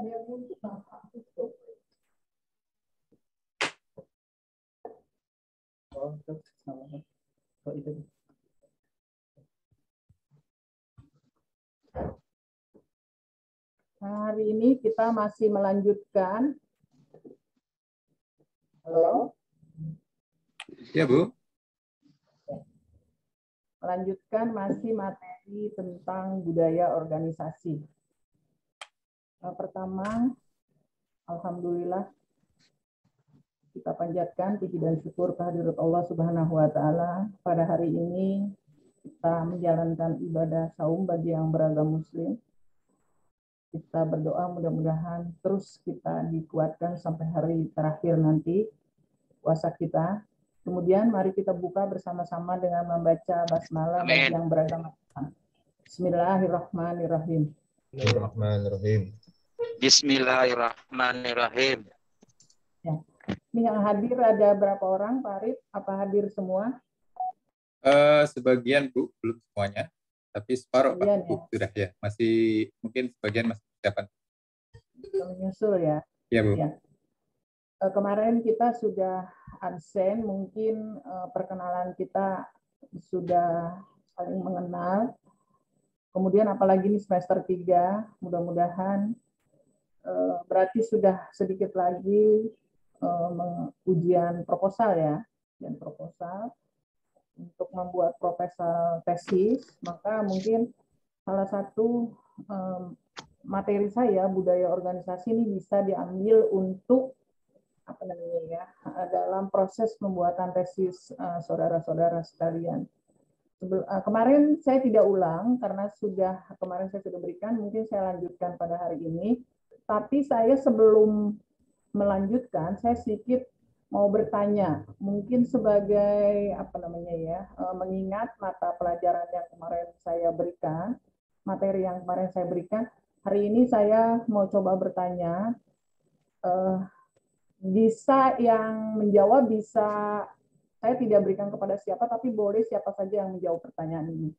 Hari ini kita masih melanjutkan. Halo? Ya, Bu. Melanjutkan masih materi tentang budaya organisasi. Pertama, alhamdulillah kita panjatkan puji dan syukur kehadirat Allah Subhanahu wa taala. Pada hari ini kita menjalankan ibadah saum bagi yang beragama muslim. Kita berdoa mudah-mudahan terus kita dikuatkan sampai hari terakhir nanti puasa kita. Kemudian mari kita buka bersama-sama dengan membaca basmalah bagi yang beragama Islam. Bismillahirrahmanirrahim. Bismillahirrahmanirrahim. Bismillahirrahmanirrahim. Ya. Ini yang hadir ada berapa orang, Pak Arif? Apa hadir semua? Sebagian, Bu, belum semuanya. Tapi separuh, Pak, Ya. sudah ya. Masih, mungkin sebagian masih persiapan. Menyusul ya? Ya, Bu. Ya. Kemarin kita sudah absen, mungkin perkenalan kita sudah saling mengenal. Kemudian apalagi ini semester 3, mudah-mudahan berarti sudah sedikit lagi ujian proposal ya. Ujian proposal untuk membuat proposal tesis, maka mungkin salah satu materi saya budaya organisasi ini bisa diambil untuk apa namanya ya dalam proses pembuatan tesis saudara-saudara sekalian. Kemarin saya tidak ulang karena kemarin saya sudah berikan, mungkin saya lanjutkan pada hari ini. Tapi saya sebelum melanjutkan, saya sedikit mau bertanya, mungkin sebagai apa namanya ya, mengingat mata pelajaran yang kemarin saya berikan, materi yang kemarin saya berikan, hari ini saya mau coba bertanya, bisa yang menjawab, bisa saya tidak berikan kepada siapa, tapi boleh siapa saja yang menjawab pertanyaan ini.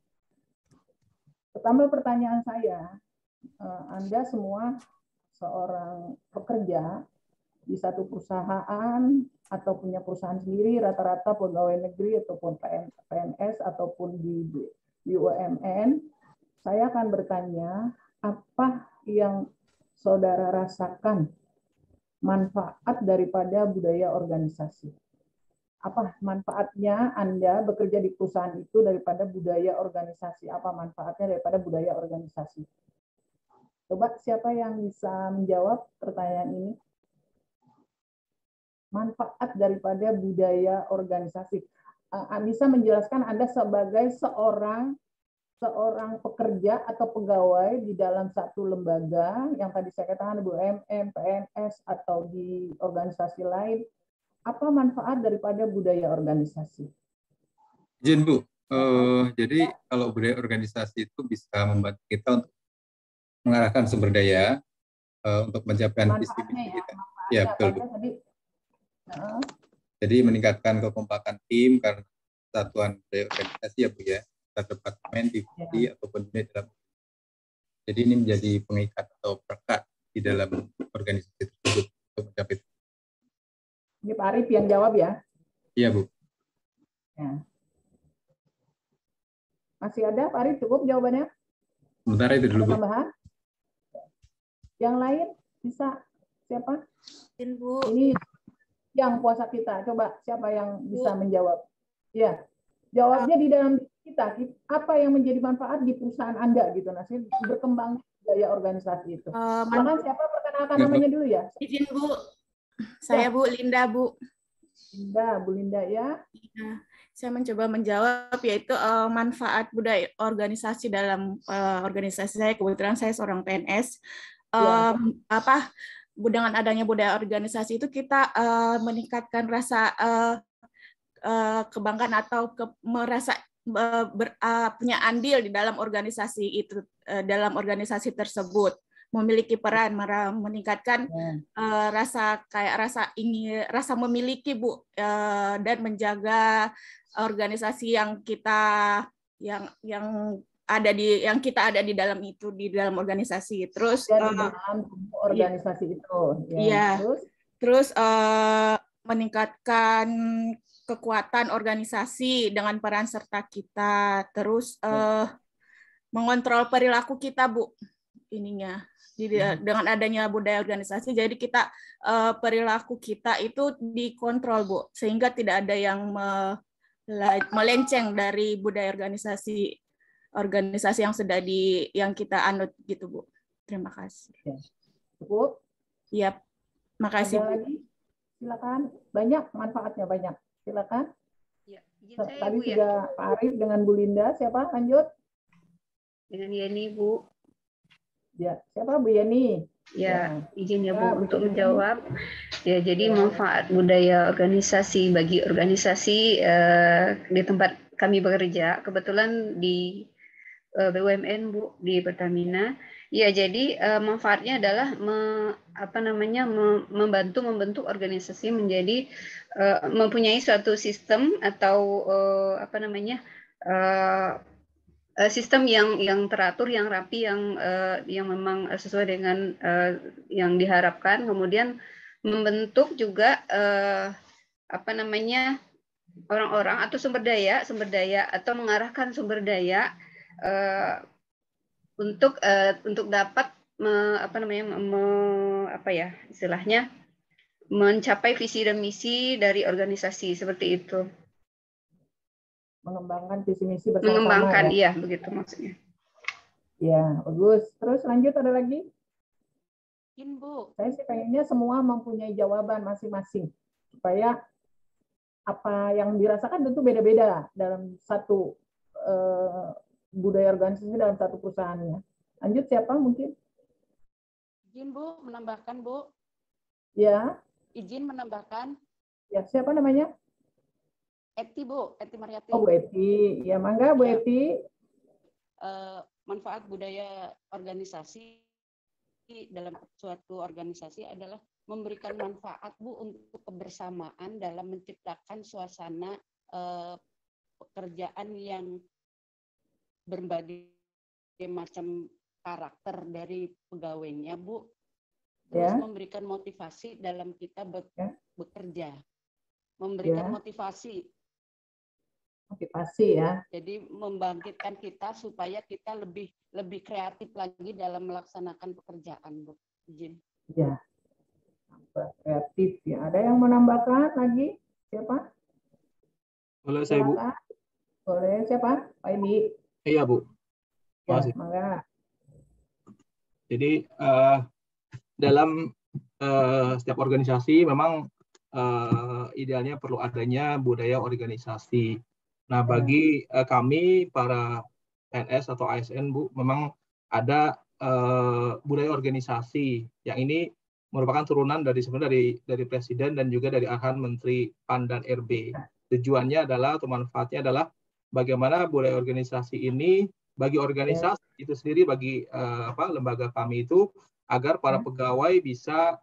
Pertama pertanyaan saya, Anda semua seorang pekerja di satu perusahaan atau punya perusahaan sendiri, rata-rata pegawai negeri ataupun PNS ataupun di BUMN, saya akan bertanya apa yang saudara rasakan manfaat daripada budaya organisasi. Apa manfaatnya Anda bekerja di perusahaan itu daripada budaya organisasi? Apa manfaatnya daripada budaya organisasi? Coba siapa yang bisa menjawab pertanyaan ini? Manfaat daripada budaya organisasi. Bisa menjelaskan Anda sebagai seorang pekerja atau pegawai di dalam satu lembaga yang tadi saya katakan BUMN, PNS atau di organisasi lain, apa manfaat daripada budaya organisasi? Izin, Bu. Jadi kalau budaya organisasi itu bisa membantu kita untuk mengarahkan sumber daya untuk mencapai visi misi kita. Ya, betul, Bu. Jadi meningkatkan kekompakan tim karena satuan budaya organisasi ya, Bu ya. Departemen, divisi ataupun unit dalam. Jadi ini menjadi pengikat atau perekat di dalam organisasi tersebut untuk mencapai. Ini Pak Arif yang jawab ya? Iya, Bu. Ya. Masih ada Pak Arif, cukup jawabannya? Sebentar itu dulu, Bu. Tambahan? Yang lain bisa? Siapa? Bu. Ini yang puasa kita. Coba siapa yang bisa menjawab? Ya. Jawabnya di dalam kita, apa yang menjadi manfaat di perusahaan Anda gitu, Nasir, berkembang budaya organisasi itu. Silakan siapa, perkenalkan namanya dulu ya. Izin Bu, saya Bu Linda, Bu. Bu Linda ya. Saya mencoba menjawab yaitu manfaat budaya organisasi dalam organisasi saya. Kebetulan saya seorang PNS. Dengan adanya budaya organisasi itu kita meningkatkan rasa kebanggaan atau merasa punya andil di dalam organisasi itu, dalam organisasi tersebut, memiliki peran meningkatkan rasa memiliki, Bu, dan menjaga organisasi yang kita yang yang kita ada di dalam itu, di dalam organisasi. Terus di dalam organisasi itu. Ya. Terus meningkatkan kekuatan organisasi dengan peran serta kita. Terus mengontrol perilaku kita, Bu. Ininya. Jadi dengan adanya budaya organisasi, jadi kita perilaku kita itu dikontrol, Bu, sehingga tidak ada yang melenceng dari budaya organisasi yang sudah yang kita anut gitu, Bu. Terima kasih. Cukup? Iya, makasih. Ada lagi? Silakan. Banyak manfaatnya, banyak. Silakan. Ya, saya, tadi Bu, sudah ya. Pak Arif dengan Bu Linda. Siapa? Lanjut. Dengan Yeni, Bu. Ya, siapa Bu Yeni? Ya, izin ya Bu untuk menjawab. Ya, jadi manfaat budaya organisasi bagi organisasi di tempat kami bekerja, kebetulan di BUMN Bu, di Pertamina. Ya, jadi manfaatnya adalah membantu membentuk organisasi menjadi mempunyai suatu sistem atau sistem yang teratur, yang rapi, yang memang sesuai dengan yang diharapkan. Kemudian membentuk juga orang-orang atau sumber daya atau mengarahkan sumber daya untuk dapat mencapai visi dan misi dari organisasi seperti itu. Mengembangkan visi misi bersama. Mengembangkan, iya, begitu maksudnya. Ya, bagus. Terus lanjut, ada lagi? Bu. Saya sih pengennya semua mempunyai jawaban masing-masing supaya apa yang dirasakan tentu beda-beda dalam satu budaya organisasi dalam satu perusahaannya. Lanjut, siapa mungkin? Izin Bu, menambahkan Bu. Ya. Izin menambahkan. Ya, siapa namanya? Eti Bu, Eti Mariati. Oh, Bu Eti. Ya, mangga Bu Eti. Manfaat budaya organisasi dalam suatu organisasi adalah memberikan manfaat Bu untuk kebersamaan dalam menciptakan suasana pekerjaan yang berbagai macam karakter dari pegawainya Bu. Terus memberikan motivasi dalam kita bekerja. Memberikan motivasi ya. Jadi membangkitkan kita supaya kita lebih kreatif lagi dalam melaksanakan pekerjaan, Bu. Izin. Ya. Kreatif ya. Ada yang menambahkan lagi? Siapa? Boleh saya, Bu? Boleh, siapa? Pak Indi. Iya, Bu. Ya, mangga. Jadi dalam setiap organisasi memang idealnya perlu adanya budaya organisasi. Nah, bagi kami para PNS atau ASN, Bu, memang ada budaya organisasi yang ini merupakan turunan sebenarnya dari Presiden dan juga dari arahan Menteri PAN dan RB. Tujuannya adalah atau manfaatnya adalah bagaimana budaya organisasi ini bagi organisasi itu sendiri, bagi lembaga kami itu, agar para pegawai bisa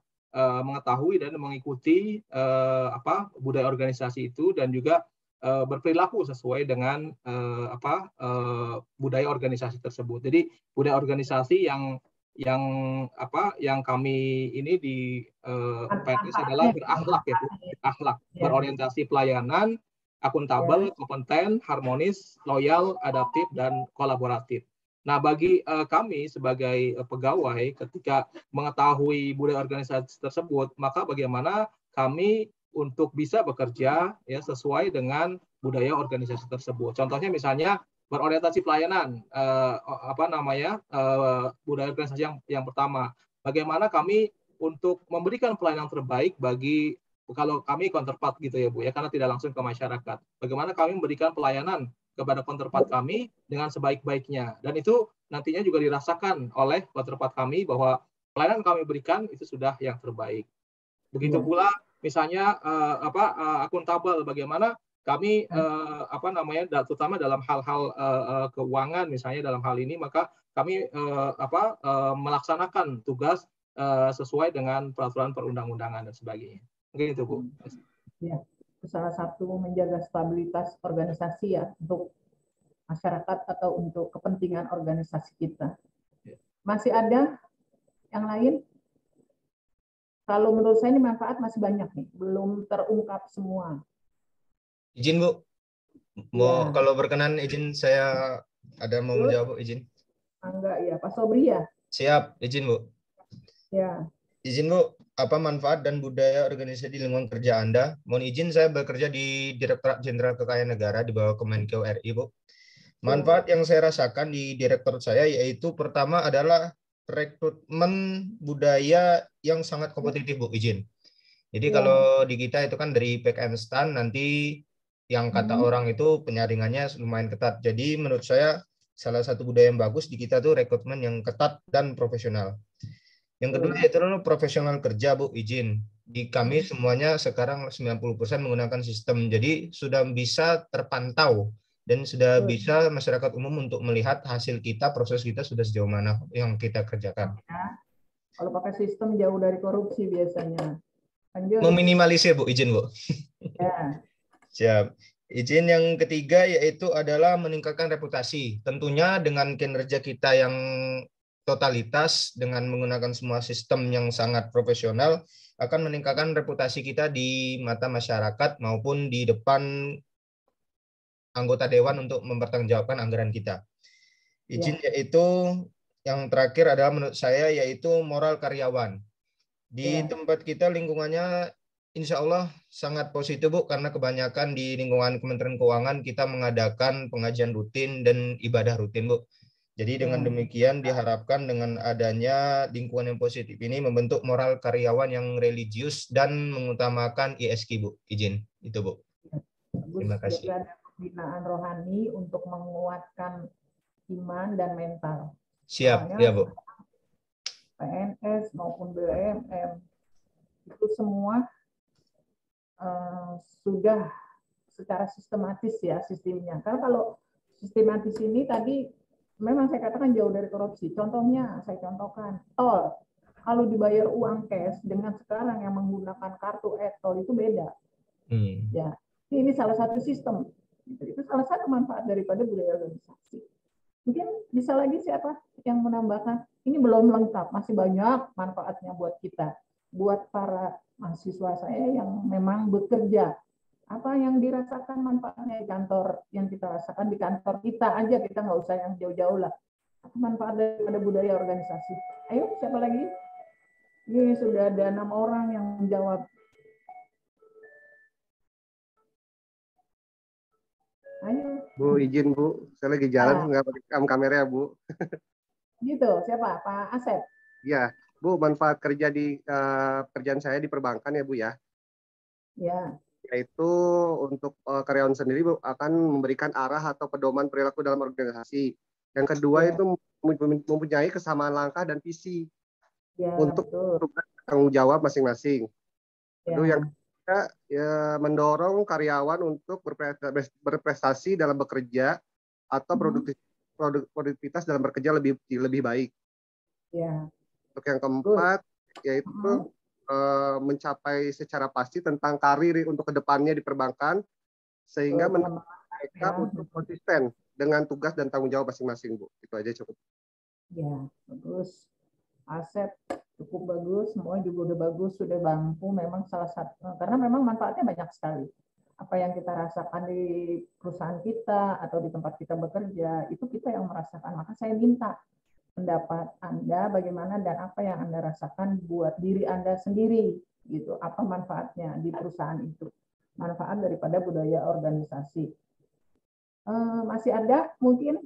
mengetahui dan mengikuti budaya organisasi itu dan juga berperilaku sesuai dengan budaya organisasi tersebut. Jadi budaya organisasi yang kami ini di PNS adalah berakhlak ya Bu, berakhlak, berorientasi pelayanan, akuntabel, kompeten, harmonis, loyal, adaptif, dan kolaboratif. Nah, bagi kami sebagai pegawai, ketika mengetahui budaya organisasi tersebut, maka bagaimana kami untuk bisa bekerja ya sesuai dengan budaya organisasi tersebut. Contohnya misalnya berorientasi pelayanan, budaya organisasi yang pertama. Bagaimana kami untuk memberikan pelayanan terbaik bagi, kalau kami counterpart gitu ya Bu ya, karena tidak langsung ke masyarakat. Bagaimana kami memberikan pelayanan kepada counterpart kami dengan sebaik-baiknya, dan itu nantinya juga dirasakan oleh counterpart kami bahwa pelayanan kami berikan itu sudah yang terbaik. Begitu pula misalnya akuntabel, bagaimana kami terutama dalam hal-hal keuangan misalnya dalam hal ini, maka kami melaksanakan tugas sesuai dengan peraturan perundang-undangan dan sebagainya. Mungkin itu Bu. Ya, salah satu menjaga stabilitas organisasi ya, untuk masyarakat atau untuk kepentingan organisasi kita. Masih ada yang lain? Kalau menurut saya ini manfaat masih banyak nih, belum terungkap semua. Izin Bu, mau kalau berkenan izin saya ada mau menjawab, izin. Enggak ya, Pak Sobri ya? Siap, izin Bu. Ya. Izin Bu, apa manfaat dan budaya organisasi di lingkungan kerja Anda? Mohon izin saya bekerja di Direktorat Jenderal Kekayaan Negara di bawah Kemenkeu RI, Bu. Manfaat yang saya rasakan di direktorat saya yaitu pertama adalah rekrutmen budaya yang sangat kompetitif, Bu, izin. Jadi kalau di kita itu kan dari pack and stand, nanti yang kata orang itu penyaringannya lumayan ketat. Jadi menurut saya salah satu budaya yang bagus di kita tuh rekrutmen yang ketat dan profesional. Yang kedua yaitu profesional kerja, Bu, izin. Di kami semuanya sekarang 90% menggunakan sistem. Jadi sudah bisa terpantau dan sudah bisa masyarakat umum untuk melihat hasil kita, proses kita sudah sejauh mana yang kita kerjakan. Kalau pakai sistem jauh dari korupsi biasanya. Lanjut. Meminimalisir, Bu, izin, Bu. Ya. Siap. Izin yang ketiga yaitu adalah meningkatkan reputasi. Tentunya dengan kinerja kita yang totalitas dengan menggunakan semua sistem yang sangat profesional akan meningkatkan reputasi kita di mata masyarakat maupun di depan anggota dewan untuk mempertanggungjawabkan anggaran kita. Izin yaitu yang terakhir adalah menurut saya yaitu moral karyawan. Di tempat kita lingkungannya insya Allah sangat positif, Bu, karena kebanyakan di lingkungan Kementerian Keuangan kita mengadakan pengajian rutin dan ibadah rutin, Bu. Jadi dengan demikian diharapkan dengan adanya lingkungan yang positif ini membentuk moral karyawan yang religius dan mengutamakan ISK, Bu. Izin, itu, Bu. Terima kasih. Jadi ada pembinaan rohani untuk menguatkan iman dan mental. Siap, ya, Bu. PNS maupun BUMN itu semua sudah secara sistematis ya sistemnya. Karena kalau sistematis ini tadi memang saya katakan jauh dari korupsi. Contohnya saya contohkan tol. Kalau dibayar uang cash dengan sekarang yang menggunakan kartu e-tol itu beda. Ya, ini salah satu sistem. Itu salah satu manfaat daripada budaya organisasi. Mungkin bisa lagi siapa yang menambahkan? Ini belum lengkap, masih banyak manfaatnya buat kita, buat para mahasiswa saya yang memang bekerja. Apa yang dirasakan manfaatnya di kantor, yang kita rasakan di kantor kita aja, kita nggak usah yang jauh-jauh lah. Apa manfaat daripada budaya organisasi? Ayo, siapa lagi? Ini sudah ada 6 orang yang menjawab. Ayo. Bu, izin Bu, saya lagi jalan nggak pakai kamera ya, Bu. Gitu, siapa? Pak Asep? Iya, Bu, manfaat kerja di kerjaan saya di perbankan ya, Bu ya. Ya. Yaitu untuk karyawan sendiri, Bu, akan memberikan arah atau pedoman perilaku dalam organisasi. Yang kedua itu mempunyai kesamaan langkah dan visi untuk tanggung jawab masing-masing. Lalu yang ya, mendorong karyawan untuk berprestasi dalam bekerja atau produktivitas dalam bekerja lebih baik. Ya. Untuk yang keempat yaitu mencapai secara pasti tentang karir untuk kedepannya di perbankan sehingga mereka untuk konsisten dengan tugas dan tanggung jawab masing-masing, Bu. Itu aja cukup. Ya, bagus. Asep cukup bagus, semua juga udah bagus, sudah mampu, memang salah satu, karena memang manfaatnya banyak sekali. Apa yang kita rasakan di perusahaan kita atau di tempat kita bekerja, itu kita yang merasakan. Maka saya minta pendapat Anda bagaimana dan apa yang Anda rasakan buat diri Anda sendiri, gitu. Apa manfaatnya di perusahaan itu? Manfaat daripada budaya organisasi. Masih ada mungkin?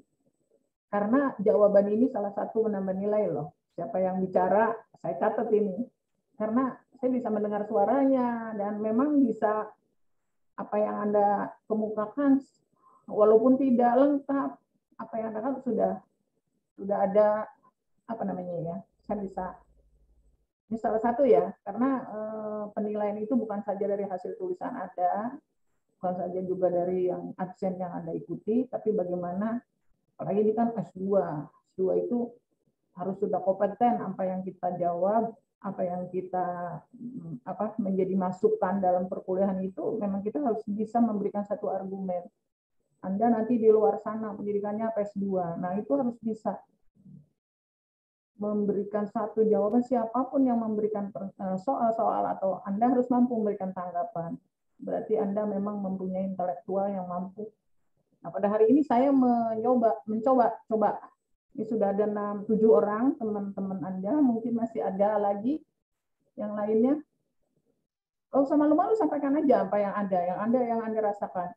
Karena jawaban ini salah satu menambah nilai loh. Siapa yang bicara, saya catat ini. Karena saya bisa mendengar suaranya dan memang bisa apa yang Anda kemukakan walaupun tidak lengkap, apa yang Anda kan sudah ada apa namanya ya. Saya bisa ini salah satu ya, karena penilaian itu bukan saja dari hasil tulisan Anda, bukan saja juga dari yang absen yang Anda ikuti, tapi bagaimana apalagi ini kan S2. S2 itu harus sudah kompeten apa yang kita jawab, apa yang kita menjadi masukan dalam perkuliahan itu memang kita harus bisa memberikan satu argumen. Anda nanti di luar sana pendidikannya PS2. Nah, itu harus bisa memberikan satu jawaban, siapapun yang memberikan soal-soal atau Anda harus mampu memberikan tanggapan. Berarti Anda memang mempunyai intelektual yang mampu. Nah, pada hari ini saya mencoba. Ini sudah ada 6-7 orang teman-teman Anda, mungkin masih ada lagi yang lainnya. Kalau usah malu-malu, sampaikan aja apa yang ada, yang Anda rasakan.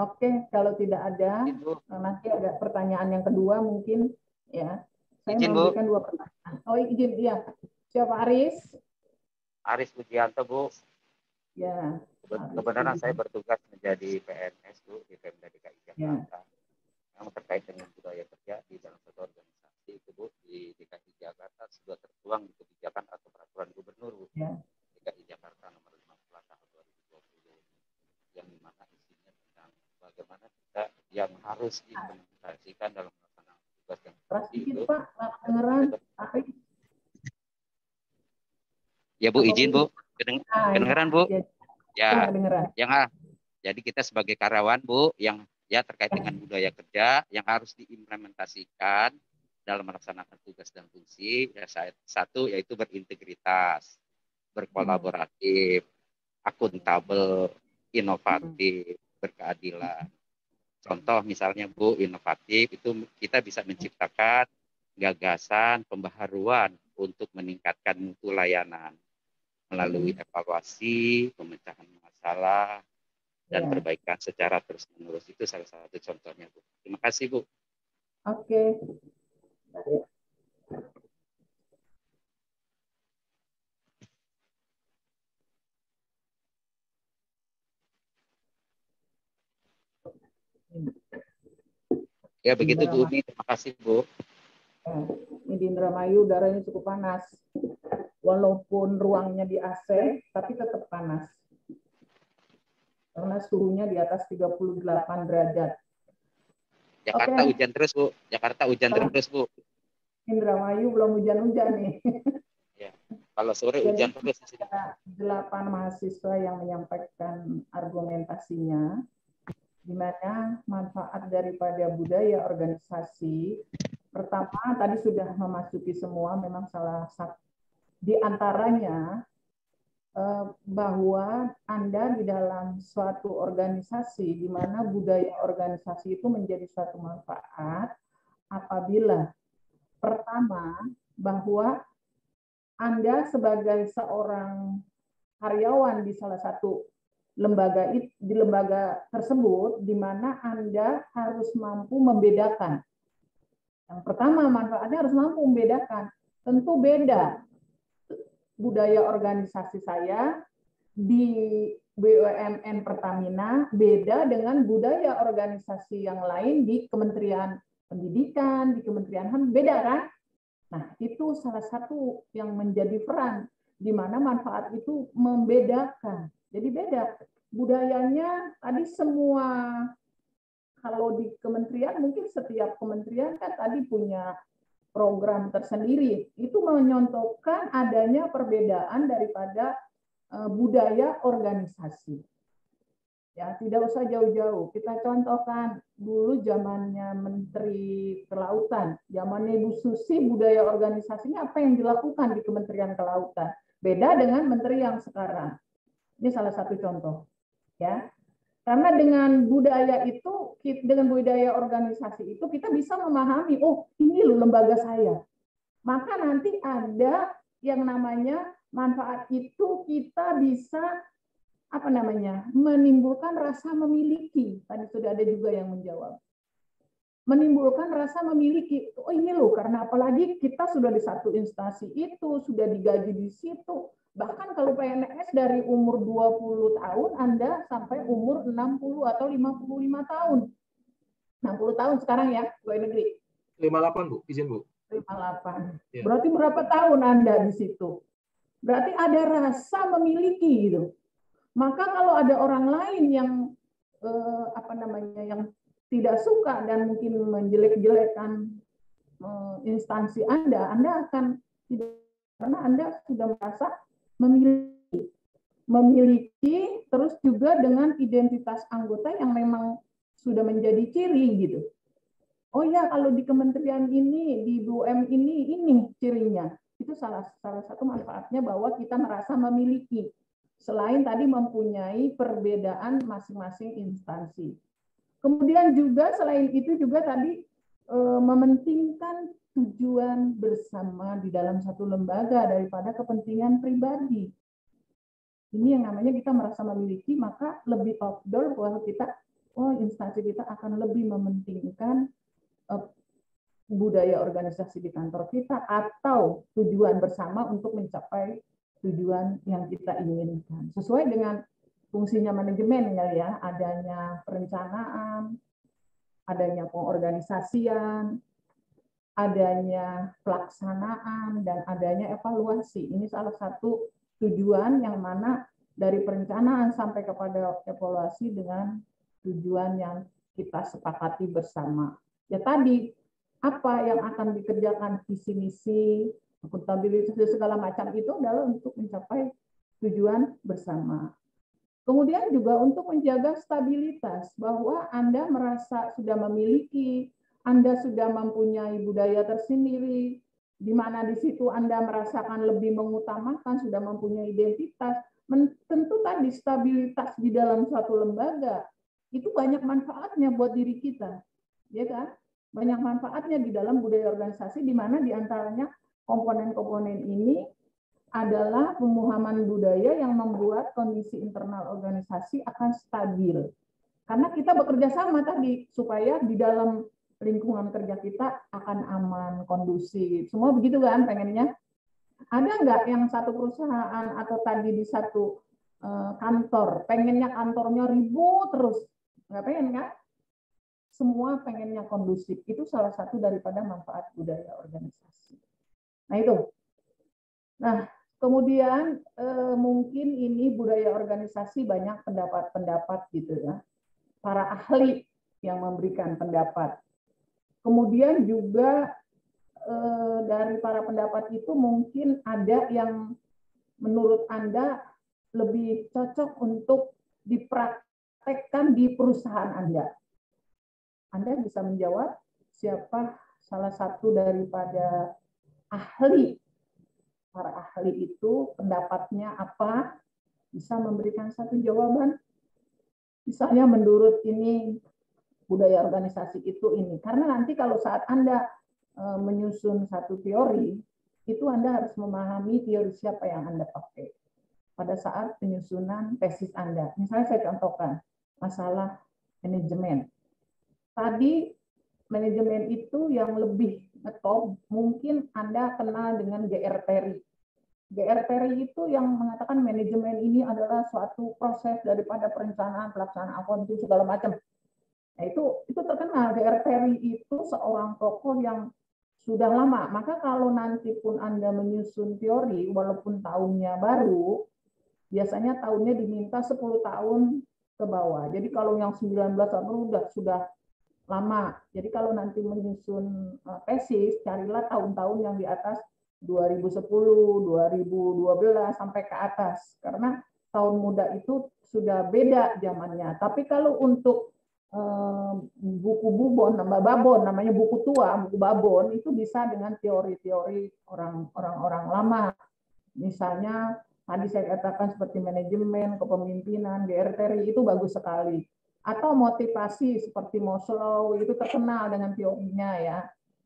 Oke, kalau tidak ada, nanti ada pertanyaan yang kedua mungkin ya. Saya memberikan 2 pertanyaan. Oh, izin, iya. Siapa Aris? Aris Pujianto, Bu. Ya. Kebenaran saya bertugas menjadi PNS, Bu, di Pemda DKI Jakarta. Yang terkait dengan budaya kerja di dalam satu organisasi itu, Bu, di DKI Jakarta sudah tertuang di kebijakan atau peraturan gubernur, Bu. DKI Jakarta nomor 50 tahun 2020, yang dimana isinya tentang bagaimana kita yang harus diimplementasikan dalam melaksanakan tugas yang seperti itu. Pak, kedengeran? Ya, Bu, izin, Bu. Kedengeran, Bu? Ya, jadi kita sebagai karyawan, Bu, yang ya terkait dengan budaya kerja yang harus diimplementasikan dalam melaksanakan tugas dan fungsi. Ya, satu yaitu berintegritas, berkolaboratif, akuntabel, inovatif, berkeadilan. Contoh misalnya, Bu, inovatif itu kita bisa menciptakan gagasan pembaharuan untuk meningkatkan mutu layanan melalui evaluasi, pemecahan masalah, dan perbaikan secara terus-menerus. Itu salah satu contohnya, Bu. Terima kasih, Bu. Oke. Ya, begitu, Bu. Terima kasih, Bu. Ini di Indramayu udaranya cukup panas. Walaupun ruangnya di AC, tapi tetap panas. Karena suhunya di atas 38 derajat. Jakarta hujan terus, Bu. Jakarta hujan terus, Bu. Indramayu belum hujan-hujan nih. Ya. Kalau sore hujan terus. Ada 8 mahasiswa yang menyampaikan argumentasinya, di mana manfaat daripada budaya organisasi. Pertama, tadi sudah memasuki semua, memang salah satu di antaranya bahwa Anda di dalam suatu organisasi di mana budaya organisasi itu menjadi suatu manfaat apabila pertama bahwa Anda sebagai seorang karyawan di salah satu lembaga tersebut di mana Anda harus mampu membedakan. Yang pertama manfaatnya harus mampu membedakan. Tentu beda budaya organisasi saya di BUMN Pertamina beda dengan budaya organisasi yang lain di Kementerian Pendidikan, di Kementerian HAM, beda kan? Nah, itu salah satu yang menjadi peran di mana manfaat itu membedakan. Jadi beda budayanya tadi semua. Kalau di kementerian mungkin setiap kementerian kan tadi punya program tersendiri, itu menyontohkan adanya perbedaan daripada budaya organisasi. Ya, tidak usah jauh-jauh. Kita contohkan dulu zamannya Menteri Kelautan, zamannya Ibu Susi, budaya organisasinya apa yang dilakukan di Kementerian Kelautan. Beda dengan menteri yang sekarang. Ini salah satu contoh. Ya. Karena dengan budaya itu, dengan budaya organisasi itu, kita bisa memahami, oh ini loh lembaga saya. Maka nanti ada yang namanya manfaat itu kita bisa menimbulkan rasa memiliki. Tadi sudah ada juga yang menjawab. Menimbulkan rasa memiliki. Oh ini loh, karena apalagi kita sudah di satu instansi itu, sudah digaji di situ. Bahkan kalau PNS dari umur 20 tahun Anda sampai umur 60 atau 55 tahun. 60 tahun sekarang ya, pegawai negeri. 58, Bu. Izin, Bu. 58. Ya. Berarti berapa tahun Anda di situ? Berarti ada rasa memiliki gitu. Maka kalau ada orang lain yang yang tidak suka dan mungkin menjelek-jelekan instansi Anda akan tidak, karena Anda sudah merasa memiliki. memiliki, terus juga dengan identitas anggota yang memang sudah menjadi ciri gitu. Oh ya, kalau di kementerian ini, di BUM ini cirinya. Itu salah satu manfaatnya bahwa kita merasa memiliki. Selain tadi mempunyai perbedaan masing-masing instansi. Kemudian juga selain itu juga tadi mementingkan tujuan bersama di dalam satu lembaga daripada kepentingan pribadi. Ini yang namanya kita merasa memiliki, maka lebih afdol bahwa kita, instansi kita akan lebih mementingkan budaya organisasi di kantor kita atau tujuan bersama untuk mencapai tujuan yang kita inginkan. Sesuai dengan fungsinya manajemen ya, adanya perencanaan, adanya pengorganisasian, adanya pelaksanaan, dan adanya evaluasi. Ini salah satu tujuan yang mana dari perencanaan sampai kepada evaluasi dengan tujuan yang kita sepakati bersama. Ya tadi, apa yang akan dikerjakan visi misi, akuntabilitas segala macam itu adalah untuk mencapai tujuan bersama. Kemudian juga untuk menjaga stabilitas, bahwa Anda merasa sudah memiliki, Anda sudah mempunyai budaya tersendiri, di mana di situ Anda merasakan lebih mengutamakan, sudah mempunyai identitas. Tentu tadi stabilitas di dalam suatu lembaga itu banyak manfaatnya buat diri kita, ya kan? Banyak manfaatnya di dalam budaya organisasi, di mana diantaranya komponen-komponen ini adalah pemahaman budaya yang membuat kondisi internal organisasi akan stabil. Karena kita bekerja sama tadi, supaya di dalam lingkungan kerja kita akan aman, kondusif. Semua begitu kan pengennya? Ada nggak yang satu perusahaan atau tadi di satu kantor, pengennya kantornya ribut terus? Nggak pengen kan? Semua pengennya kondusif. Itu salah satu daripada manfaat budaya organisasi. Nah itu. Nah, kemudian mungkin ini budaya organisasi banyak pendapat-pendapat gitu ya. Para ahli yang memberikan pendapat. Kemudian juga dari para pendapat itu mungkin ada yang menurut Anda lebih cocok untuk dipraktekkan di perusahaan Anda. Anda bisa menjawab siapa salah satu daripada ahli. Para ahli itu pendapatnya apa? Bisa memberikan satu jawaban. Misalnya menurut ini budaya organisasi itu ini. Karena nanti kalau saat Anda menyusun satu teori, itu Anda harus memahami teori siapa yang Anda pakai pada saat penyusunan tesis Anda. Misalnya saya contohkan masalah manajemen. Tadi manajemen itu yang lebih ngetop, mungkin Anda kenal dengan GR Perry. GR Perry itu yang mengatakan manajemen ini adalah suatu proses daripada perencanaan, pelaksanaan, akuntansi segala macam. Nah, itu terkenal. GR Perry itu seorang tokoh yang sudah lama. Maka kalau nanti pun Anda menyusun teori, walaupun tahunnya baru, biasanya tahunnya diminta 10 tahun ke bawah. Jadi kalau yang 19 tahun sudah lama. Jadi kalau nanti menyusun tesis, carilah tahun-tahun yang di atas 2010, 2012 sampai ke atas. Karena tahun muda itu sudah beda zamannya. Tapi kalau untuk buku Bubon, namanya buku tua, buku Babon, itu bisa dengan teori-teori orang-orang lama. Misalnya tadi saya katakan seperti manajemen, kepemimpinan, GR Perry itu bagus sekali. Atau motivasi seperti Maslow itu terkenal dengan teorinya ya.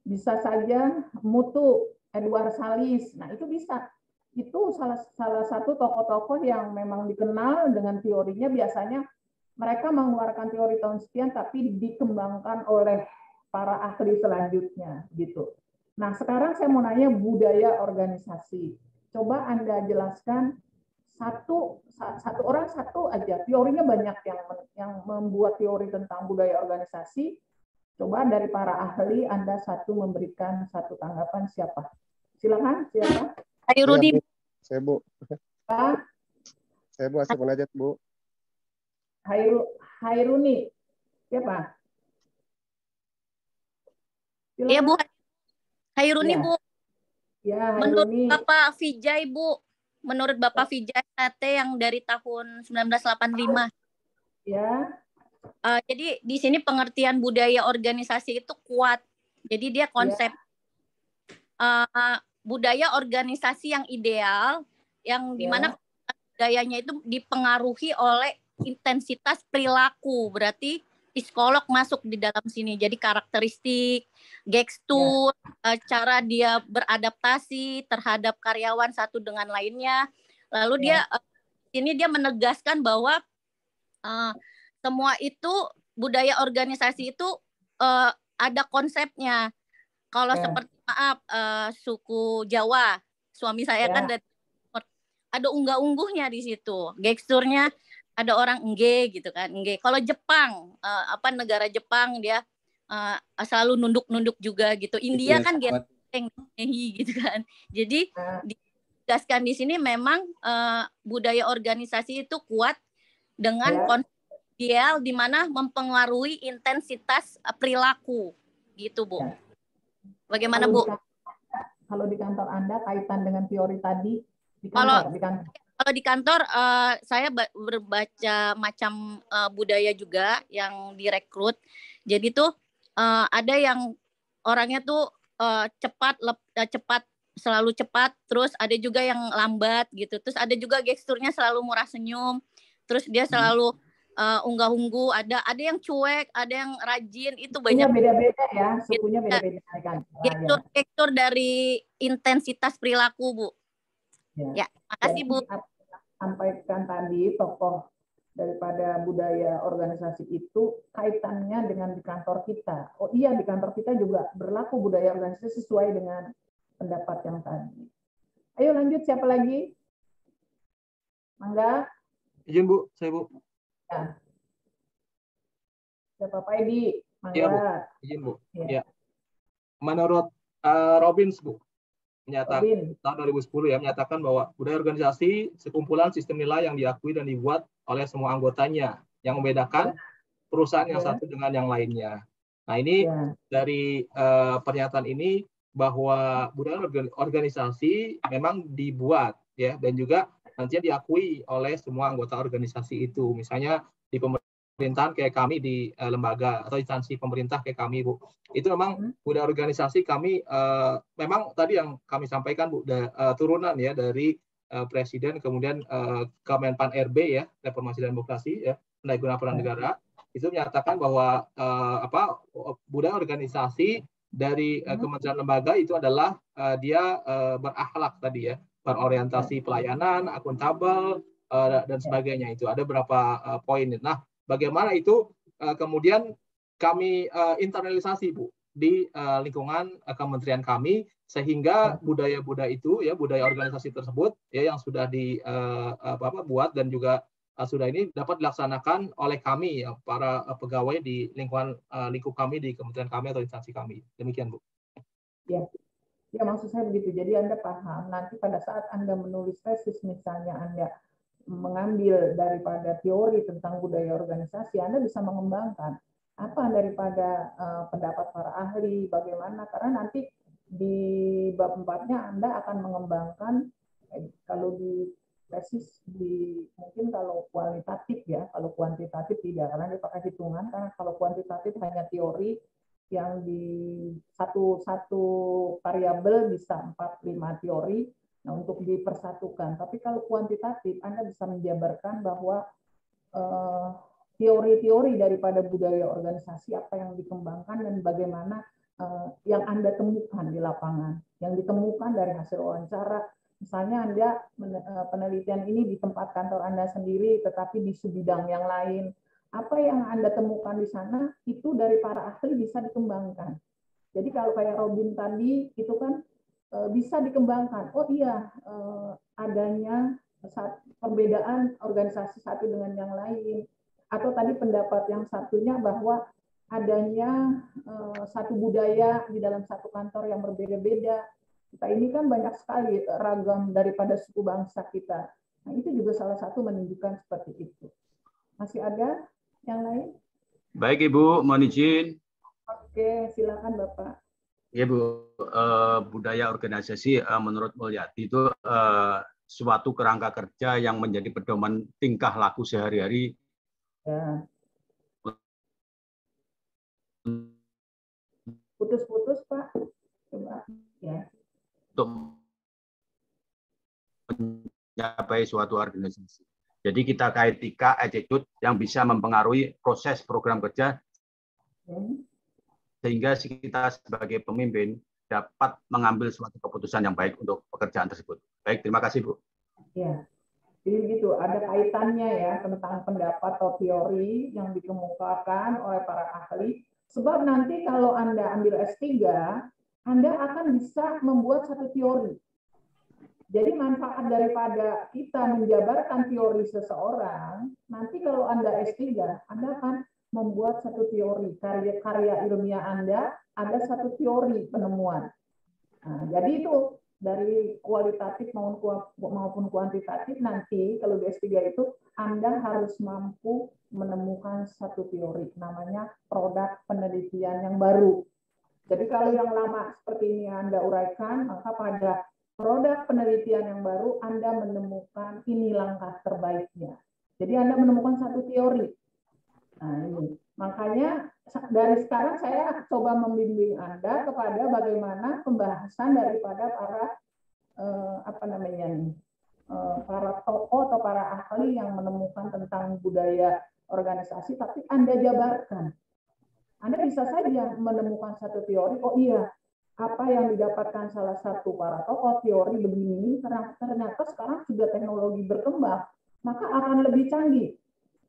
Bisa saja mutu Edward Salis. Nah, itu bisa. Itu salah satu tokoh-tokoh yang memang dikenal dengan teorinya. Biasanya mereka mengeluarkan teori tahun sekian tapi dikembangkan oleh para ahli selanjutnya gitu. Nah, sekarang saya mau nanya budaya organisasi. Coba Anda jelaskan satu orang satu aja, teorinya banyak yang membuat teori tentang budaya organisasi. Coba dari para ahli Anda satu memberikan satu tanggapan. Siapa? Silakan, siapa? Hairudi. Saya Bu. Pak? Saya Bu Asep Munajat Bu. Hairuni. Siapa? Silakan. Iya Bu. Hairuni ya. Bu. Ya, Menurut Hairuni. Bapak Vijay Bu. menurut Bapak Vijay Sate yang dari tahun 1985. Ya. Jadi di sini pengertian budaya organisasi itu kuat. Jadi dia konsep budaya organisasi yang ideal, yang dimana budayanya itu dipengaruhi oleh intensitas perilaku. Berarti psikolog masuk di dalam sini. Jadi karakteristik, gestur, cara dia beradaptasi terhadap karyawan satu dengan lainnya. Lalu dia ini dia menegaskan bahwa semua itu budaya organisasi itu ada konsepnya. Kalau seperti suku Jawa, suami saya kan dari ada unggah-ungguhnya di situ. Gesturnya ada orang engge gitu kan, engge. Kalau Jepang, negara Jepang dia selalu nunduk-nunduk juga gitu. India kan gitu kan. Jadi ditegaskan di sini memang budaya organisasi itu kuat dengan konsep ideal di mana mempengaruhi intensitas perilaku gitu, Bu. Bagaimana, Bu? Kalau di kantor Anda kaitan dengan teori tadi di kantor, Kalau di kantor saya berbaca macam budaya juga yang direkrut. Jadi tuh ada yang orangnya tuh cepat, selalu cepat. Terus ada juga yang lambat gitu. Terus ada juga gesturnya selalu murah senyum. Terus dia selalu unggah-ungguh. Ada yang cuek, ada yang rajin. Itu banyak. Beda-beda ya, sukunya beda-beda kan. Gestur dari intensitas perilaku, Bu. Ya, makasih Bu. Sampaikan tadi tokoh daripada budaya organisasi itu kaitannya dengan di kantor kita. Oh iya, di kantor kita juga berlaku budaya organisasi sesuai dengan pendapat yang tadi. Ayo lanjut, siapa lagi? Mangga. Izin Bu, saya Bu. Ya. Siapa Pak Edi? Mangga. Iya Bu, izin Bu. Ya. Menurut Robbins Bu, menyatakan tahun 2010 ya, menyatakan bahwa budaya organisasi sekumpulan sistem nilai yang diakui dan dibuat oleh semua anggotanya yang membedakan perusahaan yang satu dengan yang lainnya. Nah ini dari pernyataan ini bahwa budaya organisasi memang dibuat ya, dan juga nantinya diakui oleh semua anggota organisasi itu. Misalnya di pemerintahan kayak kami di lembaga atau instansi pemerintah kayak kami Bu, itu memang budaya organisasi kami memang tadi yang kami sampaikan Bu, turunan ya dari Presiden, kemudian Kemenpan RB ya, Reformasi dan Demokrasi ya, Pendaya Peran Negara, itu menyatakan bahwa budaya organisasi dari kementerian lembaga itu adalah dia berakhlak tadi ya, berorientasi pelayanan, akuntabel dan sebagainya. Itu ada beberapa poin. Nah, bagaimana itu kemudian kami internalisasi Bu di lingkungan kementerian kami, sehingga budaya-budaya itu ya, budaya organisasi tersebut ya yang sudah dibuat dan juga sudah ini dapat dilaksanakan oleh kami ya, para pegawai di lingkup kami di kementerian kami atau instansi kami. Demikian Bu. Ya maksud saya begitu. Jadi Anda paham nanti pada saat Anda menulis tesis misalnya Anda mengambil daripada teori tentang budaya organisasi, Anda bisa mengembangkan apa daripada pendapat para ahli, bagaimana, karena nanti di bab 4-nya Anda akan mengembangkan, kalau di tesis mungkin kalau kualitatif ya, kalau kuantitatif tidak, karena dia pakai hitungan, karena kalau kuantitatif hanya teori yang di satu variabel bisa 4-5 teori. Nah, untuk dipersatukan. Tapi kalau kuantitatif, Anda bisa menjabarkan bahwa teori-teori daripada budaya organisasi apa yang dikembangkan dan bagaimana yang Anda temukan di lapangan, yang ditemukan dari hasil wawancara. Misalnya Anda penelitian ini di tempat kantor Anda sendiri, tetapi di sebidang yang lain. Apa yang Anda temukan di sana, itu dari para ahli bisa dikembangkan. Jadi kalau kayak Robin tadi, itu kan bisa dikembangkan. Oh iya, adanya perbedaan organisasi satu dengan yang lain. Atau tadi pendapat yang satunya bahwa adanya satu budaya di dalam satu kantor yang berbeda-beda. Kita ini kan banyak sekali ragam daripada suku bangsa kita. Nah, itu juga salah satu menunjukkan seperti itu. Masih ada yang lain? Baik Ibu, mohon izin. Oke, silakan Bapak. Ya Bu, budaya organisasi menurut Mulyati itu suatu kerangka kerja yang menjadi pedoman tingkah laku sehari-hari. Ya. Putus-putus, Pak. Coba ya. Untuk mencapai suatu organisasi. Jadi kita etika, attitude yang bisa mempengaruhi proses program kerja sehingga kita sebagai pemimpin dapat mengambil suatu keputusan yang baik untuk pekerjaan tersebut. Baik, terima kasih, Bu. Ya. Jadi gitu, ada kaitannya ya tentang pendapat atau teori yang dikemukakan oleh para ahli. Sebab nanti kalau Anda ambil S3, Anda akan bisa membuat satu teori. Jadi manfaat daripada kita menjabarkan teori seseorang, nanti kalau Anda S3, Anda akan membuat satu teori. Karya ilmiah Anda ada satu teori penemuan. Nah, jadi itu dari kualitatif maupun kuantitatif nanti kalau di S3 itu Anda harus mampu menemukan satu teori, namanya produk penelitian yang baru. Jadi kalau yang lama seperti ini Anda uraikan, maka pada produk penelitian yang baru Anda menemukan ini langkah terbaiknya. Jadi Anda menemukan satu teori. Nah, ini. Makanya dari sekarang saya coba membimbing Anda kepada bagaimana pembahasan daripada para para tokoh atau para ahli yang menemukan tentang budaya organisasi, tapi Anda jabarkan. Anda bisa saja menemukan satu teori, oh iya, apa yang didapatkan salah satu para tokoh teori begini, karena ternyata sekarang sudah teknologi berkembang, maka akan lebih canggih.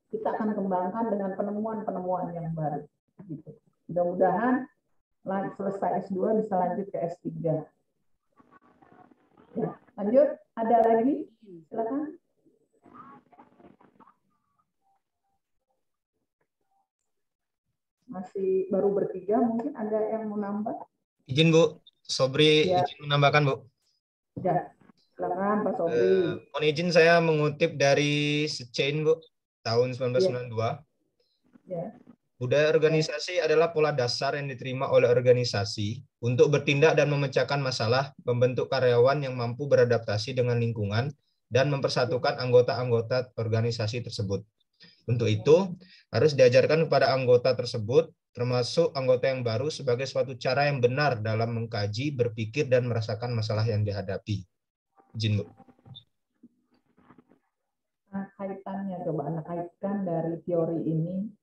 Kita akan kembangkan dengan penemuan-penemuan yang baru. Gitu. Mudah-mudahan selesai S2 bisa lanjut ke S3. Ya, lanjut, ada lagi? Silakan. Masih baru bertiga, mungkin ada yang mau nambah? Izin Bu, Sobri ya. Izin menambahkan Bu. Ya, silakan Pak Sobri. Mohon izin saya mengutip dari Sechain Bu, tahun 1992. Ya. Budaya organisasi adalah pola dasar yang diterima oleh organisasi untuk bertindak dan memecahkan masalah, membentuk karyawan yang mampu beradaptasi dengan lingkungan, dan mempersatukan anggota-anggota organisasi tersebut. Untuk itu, harus diajarkan kepada anggota tersebut, termasuk anggota yang baru, sebagai suatu cara yang benar dalam mengkaji, berpikir, dan merasakan masalah yang dihadapi. Izin, Bu. Nah, kaitannya, coba Anda kaitkan dari teori ini.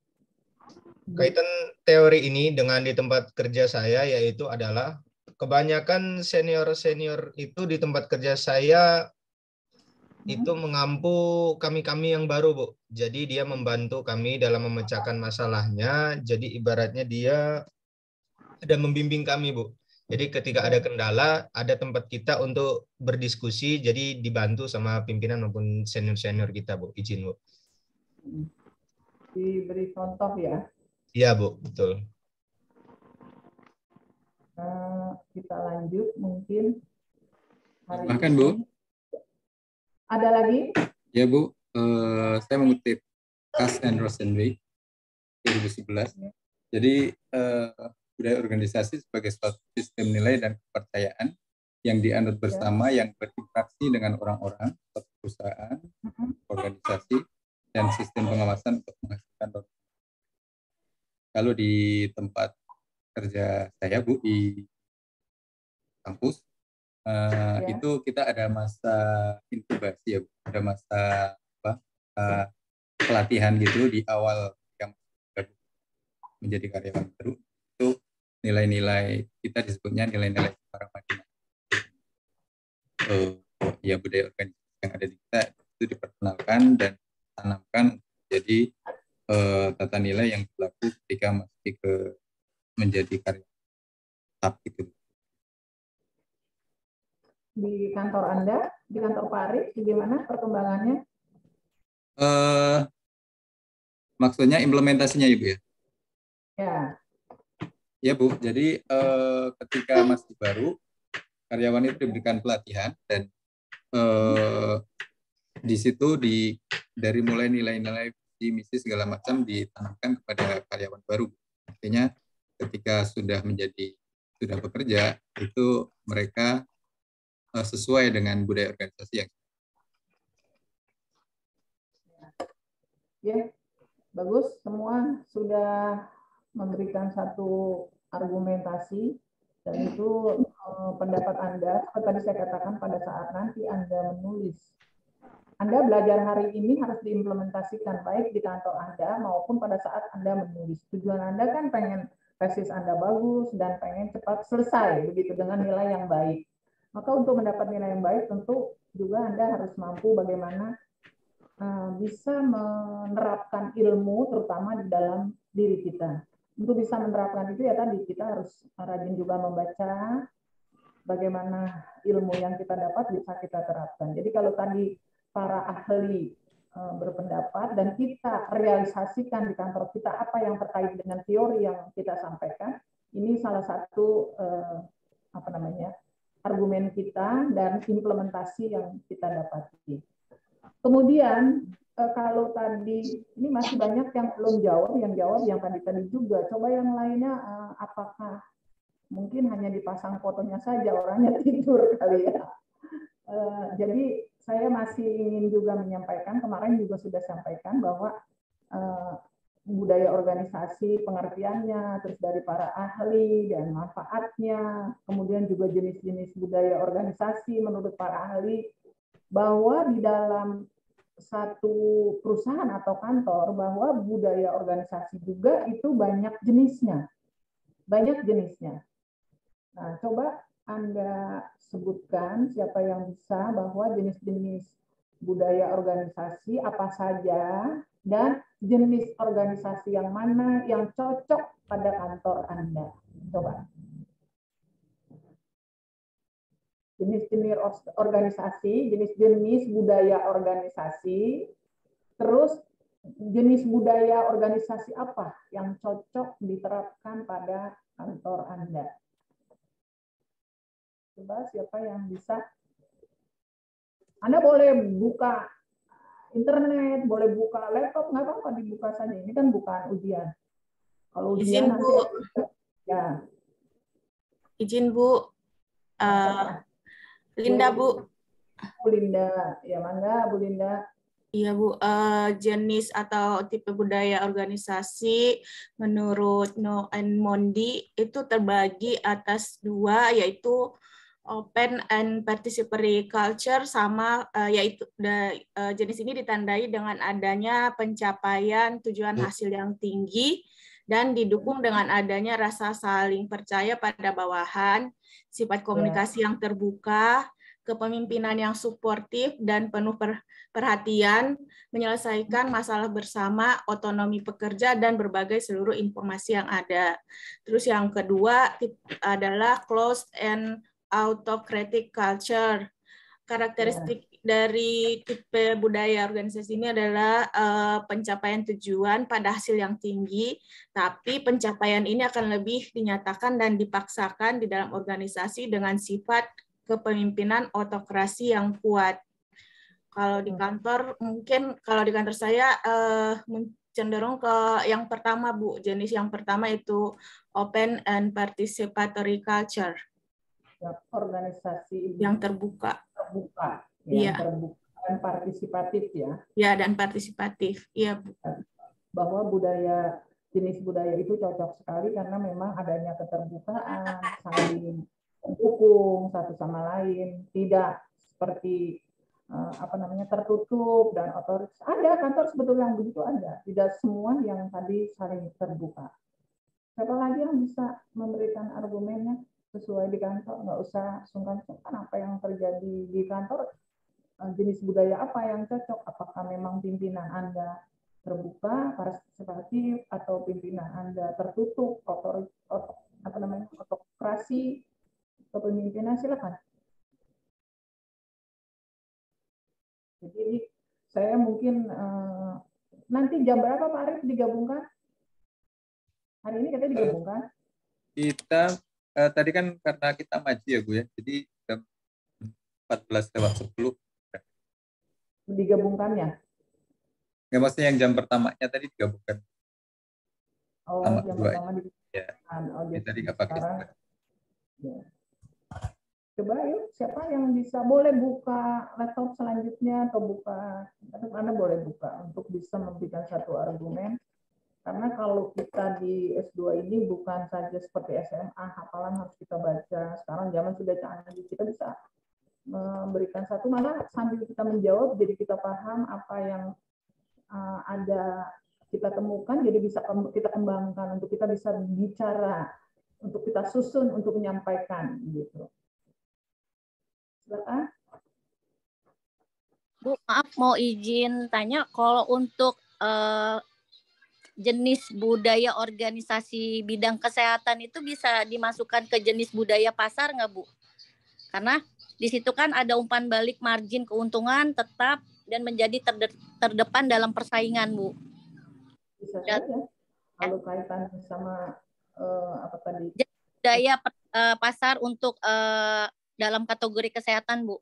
Kaitan teori ini dengan di tempat kerja saya, yaitu adalah kebanyakan senior-senior itu di tempat kerja saya itu mengampu kami-kami yang baru, Bu. Jadi dia membantu kami dalam memecahkan masalahnya. Jadi ibaratnya dia ada membimbing kami, Bu. Jadi ketika ada kendala, ada tempat kita untuk berdiskusi. Jadi dibantu sama pimpinan maupun senior-senior kita, Bu. Izin, Bu. Diberi contoh ya. Iya, Bu. Betul. Kita lanjut mungkin. Bahkan, Bu. Ada lagi? Ya, Bu. Saya mengutip Cass and Rosenwig 2011. Jadi budaya organisasi sebagai suatu sistem nilai dan kepercayaan yang dianut bersama, yang berinteraksi dengan orang-orang, perusahaan, organisasi, dan sistem pengawasan untuk menghasilkan. Kalau di tempat kerja saya, Bu, di kampus, itu kita ada masa inkubasi ya, Bu. Ada masa pelatihan gitu di awal yang menjadi karyawan baru. Itu nilai-nilai, kita disebutnya nilai-nilai para Madinah. Ya, budaya organisasi yang ada di kita itu diperkenalkan dan ditanamkan jadi tata nilai yang berlaku ketika masih menjadi karyawan tetap gitu. Di kantor Anda, di kantor Pak Arif, bagaimana perkembangannya? Maksudnya implementasinya, Ibu ya? Ya. Ya, Bu. Jadi ketika masih baru, karyawan itu diberikan pelatihan dan di situ dari mulai nilai-nilai visi misi segala macam ditanamkan kepada karyawan baru. Artinya ketika sudah bekerja, itu mereka sesuai dengan budaya organisasi yang Ya, bagus. Semua sudah memberikan satu argumentasi dan itu pendapat Anda. Seperti tadi saya katakan pada saat nanti Anda menulis. Anda belajar hari ini harus diimplementasikan baik di kantor Anda maupun pada saat Anda menulis. Tujuan Anda kan pengen tesis Anda bagus dan pengen cepat selesai begitu dengan nilai yang baik. Maka untuk mendapat nilai yang baik tentu juga Anda harus mampu bagaimana bisa menerapkan ilmu terutama di dalam diri kita. Untuk bisa menerapkan itu ya tadi kita harus rajin juga membaca bagaimana ilmu yang kita dapat bisa kita terapkan. Jadi kalau tadi para ahli berpendapat dan kita realisasikan di kantor kita apa yang terkait dengan teori yang kita sampaikan, ini salah satu argumen kita dan implementasi yang kita dapati. Kemudian kalau tadi ini masih banyak yang belum jawab, yang tadi juga. Coba yang lainnya apakah mungkin hanya dipasang fotonya saja orangnya tidur kali ya. Jadi saya masih ingin juga menyampaikan, kemarin juga sudah sampaikan bahwa budaya organisasi, pengertiannya, terus dari para ahli dan manfaatnya, kemudian juga jenis-jenis budaya organisasi menurut para ahli, bahwa di dalam satu perusahaan atau kantor, bahwa budaya organisasi juga itu banyak jenisnya. Banyak jenisnya. Nah, coba Anda sebutkan siapa yang bisa bahwa jenis-jenis budaya organisasi apa saja dan jenis organisasi yang mana yang cocok pada kantor Anda. Coba. Jenis-jenis organisasi, jenis-jenis budaya organisasi, terus jenis budaya organisasi apa yang cocok diterapkan pada kantor Anda. Coba siapa yang bisa? Anda boleh buka internet, boleh buka laptop, nggak apa-apa dibuka saja. Ini kan bukan ujian. Kalau ujian izin, Bu. Ya. Izin, Bu. Linda, Bu. Bu Linda, ya mangga Bu Linda. Iya Bu, jenis atau tipe budaya organisasi menurut No and Mondi itu terbagi atas dua, yaitu open and participatory culture, sama yaitu jenis ini ditandai dengan adanya pencapaian tujuan hasil yang tinggi dan didukung dengan adanya rasa saling percaya pada bawahan, sifat komunikasi yang terbuka, kepemimpinan yang suportif dan penuh perhatian, menyelesaikan masalah bersama, otonomi pekerja, dan berbagai seluruh informasi yang ada. Terus yang kedua adalah closed and autocratic culture. Karakteristik dari tipe budaya organisasi ini adalah pencapaian tujuan pada hasil yang tinggi, tapi pencapaian ini akan lebih dinyatakan dan dipaksakan di dalam organisasi dengan sifat kepemimpinan autokrasi yang kuat. Kalau di kantor, mungkin kalau di kantor saya cenderung ke yang pertama, Bu. Jenis yang pertama itu open and participatory culture. Organisasi yang terbuka. Yang terbuka dan partisipatif ya. Ya, dan partisipatif. Iya, Bu. Bahwa jenis budaya itu cocok sekali karena memang adanya keterbukaan, saling mendukung satu sama lain, tidak seperti tertutup dan otoritas. Ada kantor sebetulnya yang begitu ada, tidak semua yang tadi saling terbuka. Siapa lagi yang bisa memberikan argumennya sesuai di kantor? Nggak usah sungkan-sungkan apa yang terjadi di kantor, jenis budaya apa yang cocok, apakah memang pimpinan Anda terbuka, partisipatif, atau pimpinan Anda tertutup, autokrasi, kepemimpinan, silakan. Jadi saya mungkin nanti jam berapa Pak Arief digabungkan? Hari ini katanya digabungkan. Kita tadi kan karena kita maju ya Bu ya, jadi jam 14:10. Digabungkannya? Nggak, maksudnya yang jam pertamanya tadi digabungkan. Oh, sama jam dua pertama digabungkan. Ya. Oh, jadi tadi nggak pakai. Ya. Coba yuk, siapa yang bisa, boleh buka laptop selanjutnya atau buka, Anda boleh buka untuk bisa memberikan satu argumen. Karena kalau kita di S2 ini bukan saja seperti SMA, hafalan harus kita baca. Sekarang zaman sudah canggih, kita bisa memberikan satu, malah sambil kita menjawab, jadi kita paham apa yang ada kita temukan, jadi bisa kita kembangkan untuk kita bisa bicara, untuk kita susun, untuk menyampaikan gitu. Silakan. Bu, maaf mau izin tanya, kalau untuk jenis budaya organisasi bidang kesehatan itu bisa dimasukkan ke jenis budaya pasar nggak, Bu? Karena di situ kan ada umpan balik margin keuntungan tetap dan menjadi terdepan dalam persaingan, Bu. Bisa saja. Kalau kaitan sama apa tadi? Budaya pasar untuk dalam kategori kesehatan, Bu.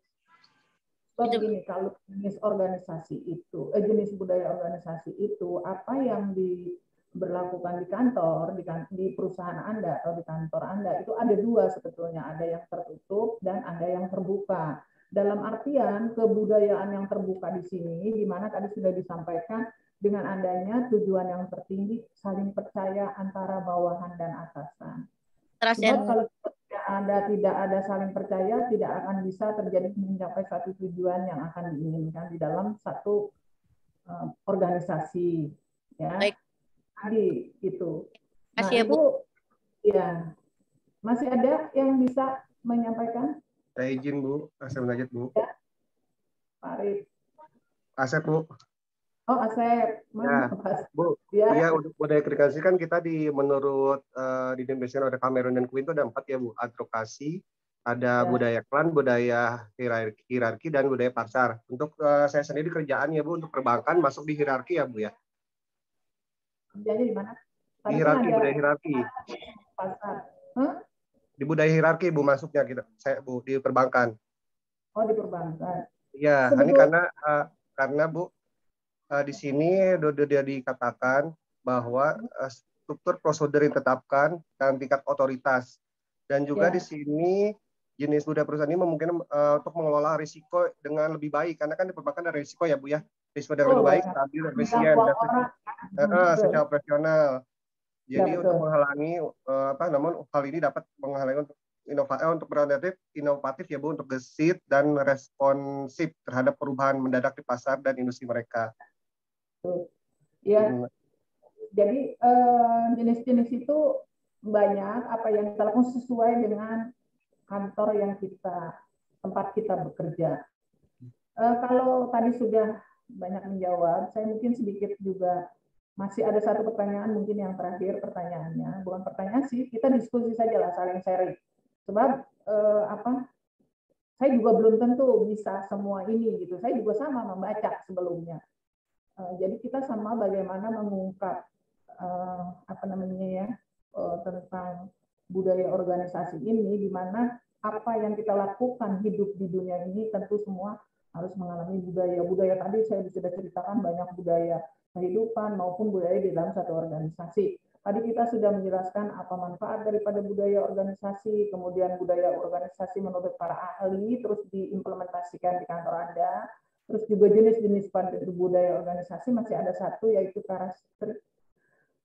Begini, kalau jenis organisasi itu, jenis budaya organisasi itu, apa yang diberlakukan di kantor, di perusahaan Anda atau di kantor Anda, itu ada dua sebetulnya, ada yang tertutup dan ada yang terbuka. Dalam artian kebudayaan yang terbuka di sini, di mana tadi sudah disampaikan, dengan adanya tujuan yang tertinggi, saling percaya antara bawahan dan atasan. Sebab kalau tidak ada saling percaya, tidak akan bisa terjadi mencapai satu tujuan yang akan diinginkan di dalam satu organisasi. Ya, tadi itu. Nah, itu ya masih ada yang bisa menyampaikan? Saya izin, Bu. Asep Najat, Bu. Ya. Pak Arif. Asep, Bu. Oh, Asep. Ya, Bu. Iya, untuk budaya komunikasi kan kita menurut didefinisikan oleh Cameron dan Quinn itu ada 4 ya, Bu. Advokasi, ada budaya klan, budaya hierarki, dan budaya pasar. Untuk saya sendiri kerjaan ya, Bu, untuk perbankan masuk di hierarki ya, Bu ya. Kerjanya di mana? Di hierarki, budaya hierarki. Pasar. Huh? Di budaya hierarki, Bu, masuknya saya, Bu, di perbankan. Oh, di perbankan. Iya, ini karena Bu, di sini sudah dikatakan bahwa struktur prosedur yang ditetapkan dalam tingkat otoritas, dan juga di sini jenis budaya perusahaan ini memungkinkan untuk mengelola risiko dengan lebih baik, karena kan di perbankan ada risiko ya, Bu ya, risiko yang lebih baik, stabil, efisien, dan secara operasional. Jadi untuk menghalangi namun hal ini dapat menghalangi untuk inovatif ya, Bu, untuk gesit dan responsif terhadap perubahan mendadak di pasar dan industri mereka. Ya, jadi jenis-jenis itu banyak apa yang kita lakukan sesuai dengan kantor yang tempat kita bekerja. Kalau tadi sudah banyak menjawab, saya mungkin sedikit juga masih ada satu pertanyaan, mungkin yang terakhir pertanyaannya, bukan pertanyaan sih, kita diskusi saja lah, saling sharing. Sebab saya juga belum tentu bisa semua ini gitu. Saya juga sama membaca sebelumnya. Jadi kita sama bagaimana mengungkap tentang budaya organisasi ini, di mana apa yang kita lakukan hidup di dunia ini tentu semua harus mengalami budaya. Budaya tadi saya sudah ceritakan banyak budaya kehidupan maupun budaya di dalam satu organisasi. Tadi kita sudah menjelaskan apa manfaat daripada budaya organisasi, kemudian budaya organisasi menurut para ahli, terus diimplementasikan di kantor Anda. Terus juga jenis-jenis budaya organisasi masih ada satu, yaitu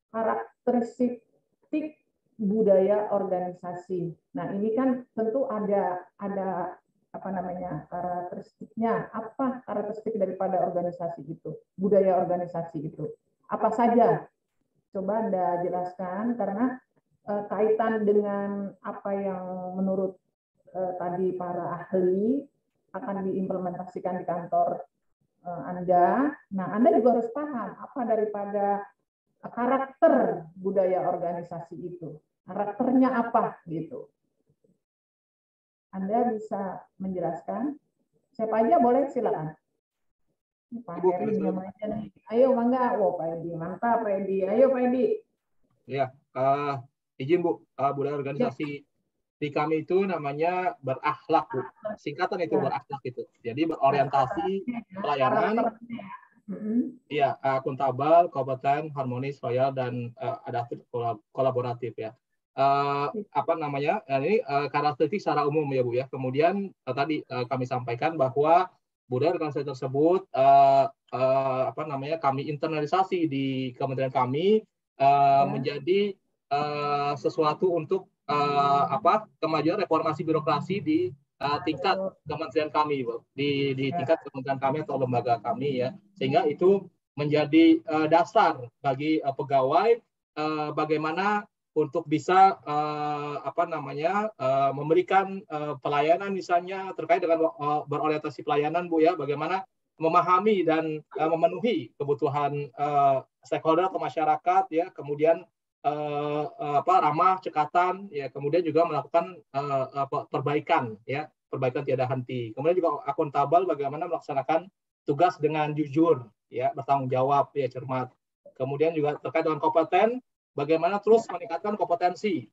karakteristik budaya organisasi. Nah, ini kan tentu ada karakteristiknya. Apa karakteristik daripada organisasi itu? Budaya organisasi itu apa saja? Coba Anda jelaskan, karena kaitan dengan apa yang menurut tadi para ahli akan diimplementasikan di kantor Anda. Nah, Anda juga harus paham apa daripada karakter budaya organisasi itu. Karakternya apa gitu. Anda bisa menjelaskan? Siapa aja boleh, silakan. Pak Heri diam aja nih. Ayo Mangga. Pak Edi, mantap Pak Edi. Ayo Pak Edi. Ya, izin Bu, budaya organisasi di kami itu namanya berakhlak, Bu. Singkatan itu berakhlak itu. Jadi berorientasi pelayanan, ya, akuntabel, kompeten, harmonis, loyal, dan adaptif, kolaboratif ya. apa namanya, ini karakteristik secara umum ya Bu ya. Kemudian tadi kami sampaikan bahwa budaya organisasi tersebut apa namanya, kami internalisasi di kementerian kami menjadi sesuatu untuk apa, kemajuan reformasi birokrasi di tingkat kementerian kami, Bu. Di tingkat kementerian kami atau lembaga kami ya, sehingga itu menjadi dasar bagi pegawai bagaimana untuk bisa apa namanya, memberikan pelayanan misalnya terkait dengan berorientasi pelayanan Bu ya, bagaimana memahami dan memenuhi kebutuhan stakeholder atau masyarakat ya, kemudian apa, ramah cekatan ya, kemudian juga melakukan perbaikan ya, perbaikan tiada henti, kemudian juga akuntabel, bagaimana melaksanakan tugas dengan jujur ya, bertanggung jawab ya, cermat, kemudian juga terkait dengan kompeten, bagaimana terus meningkatkan kompetensi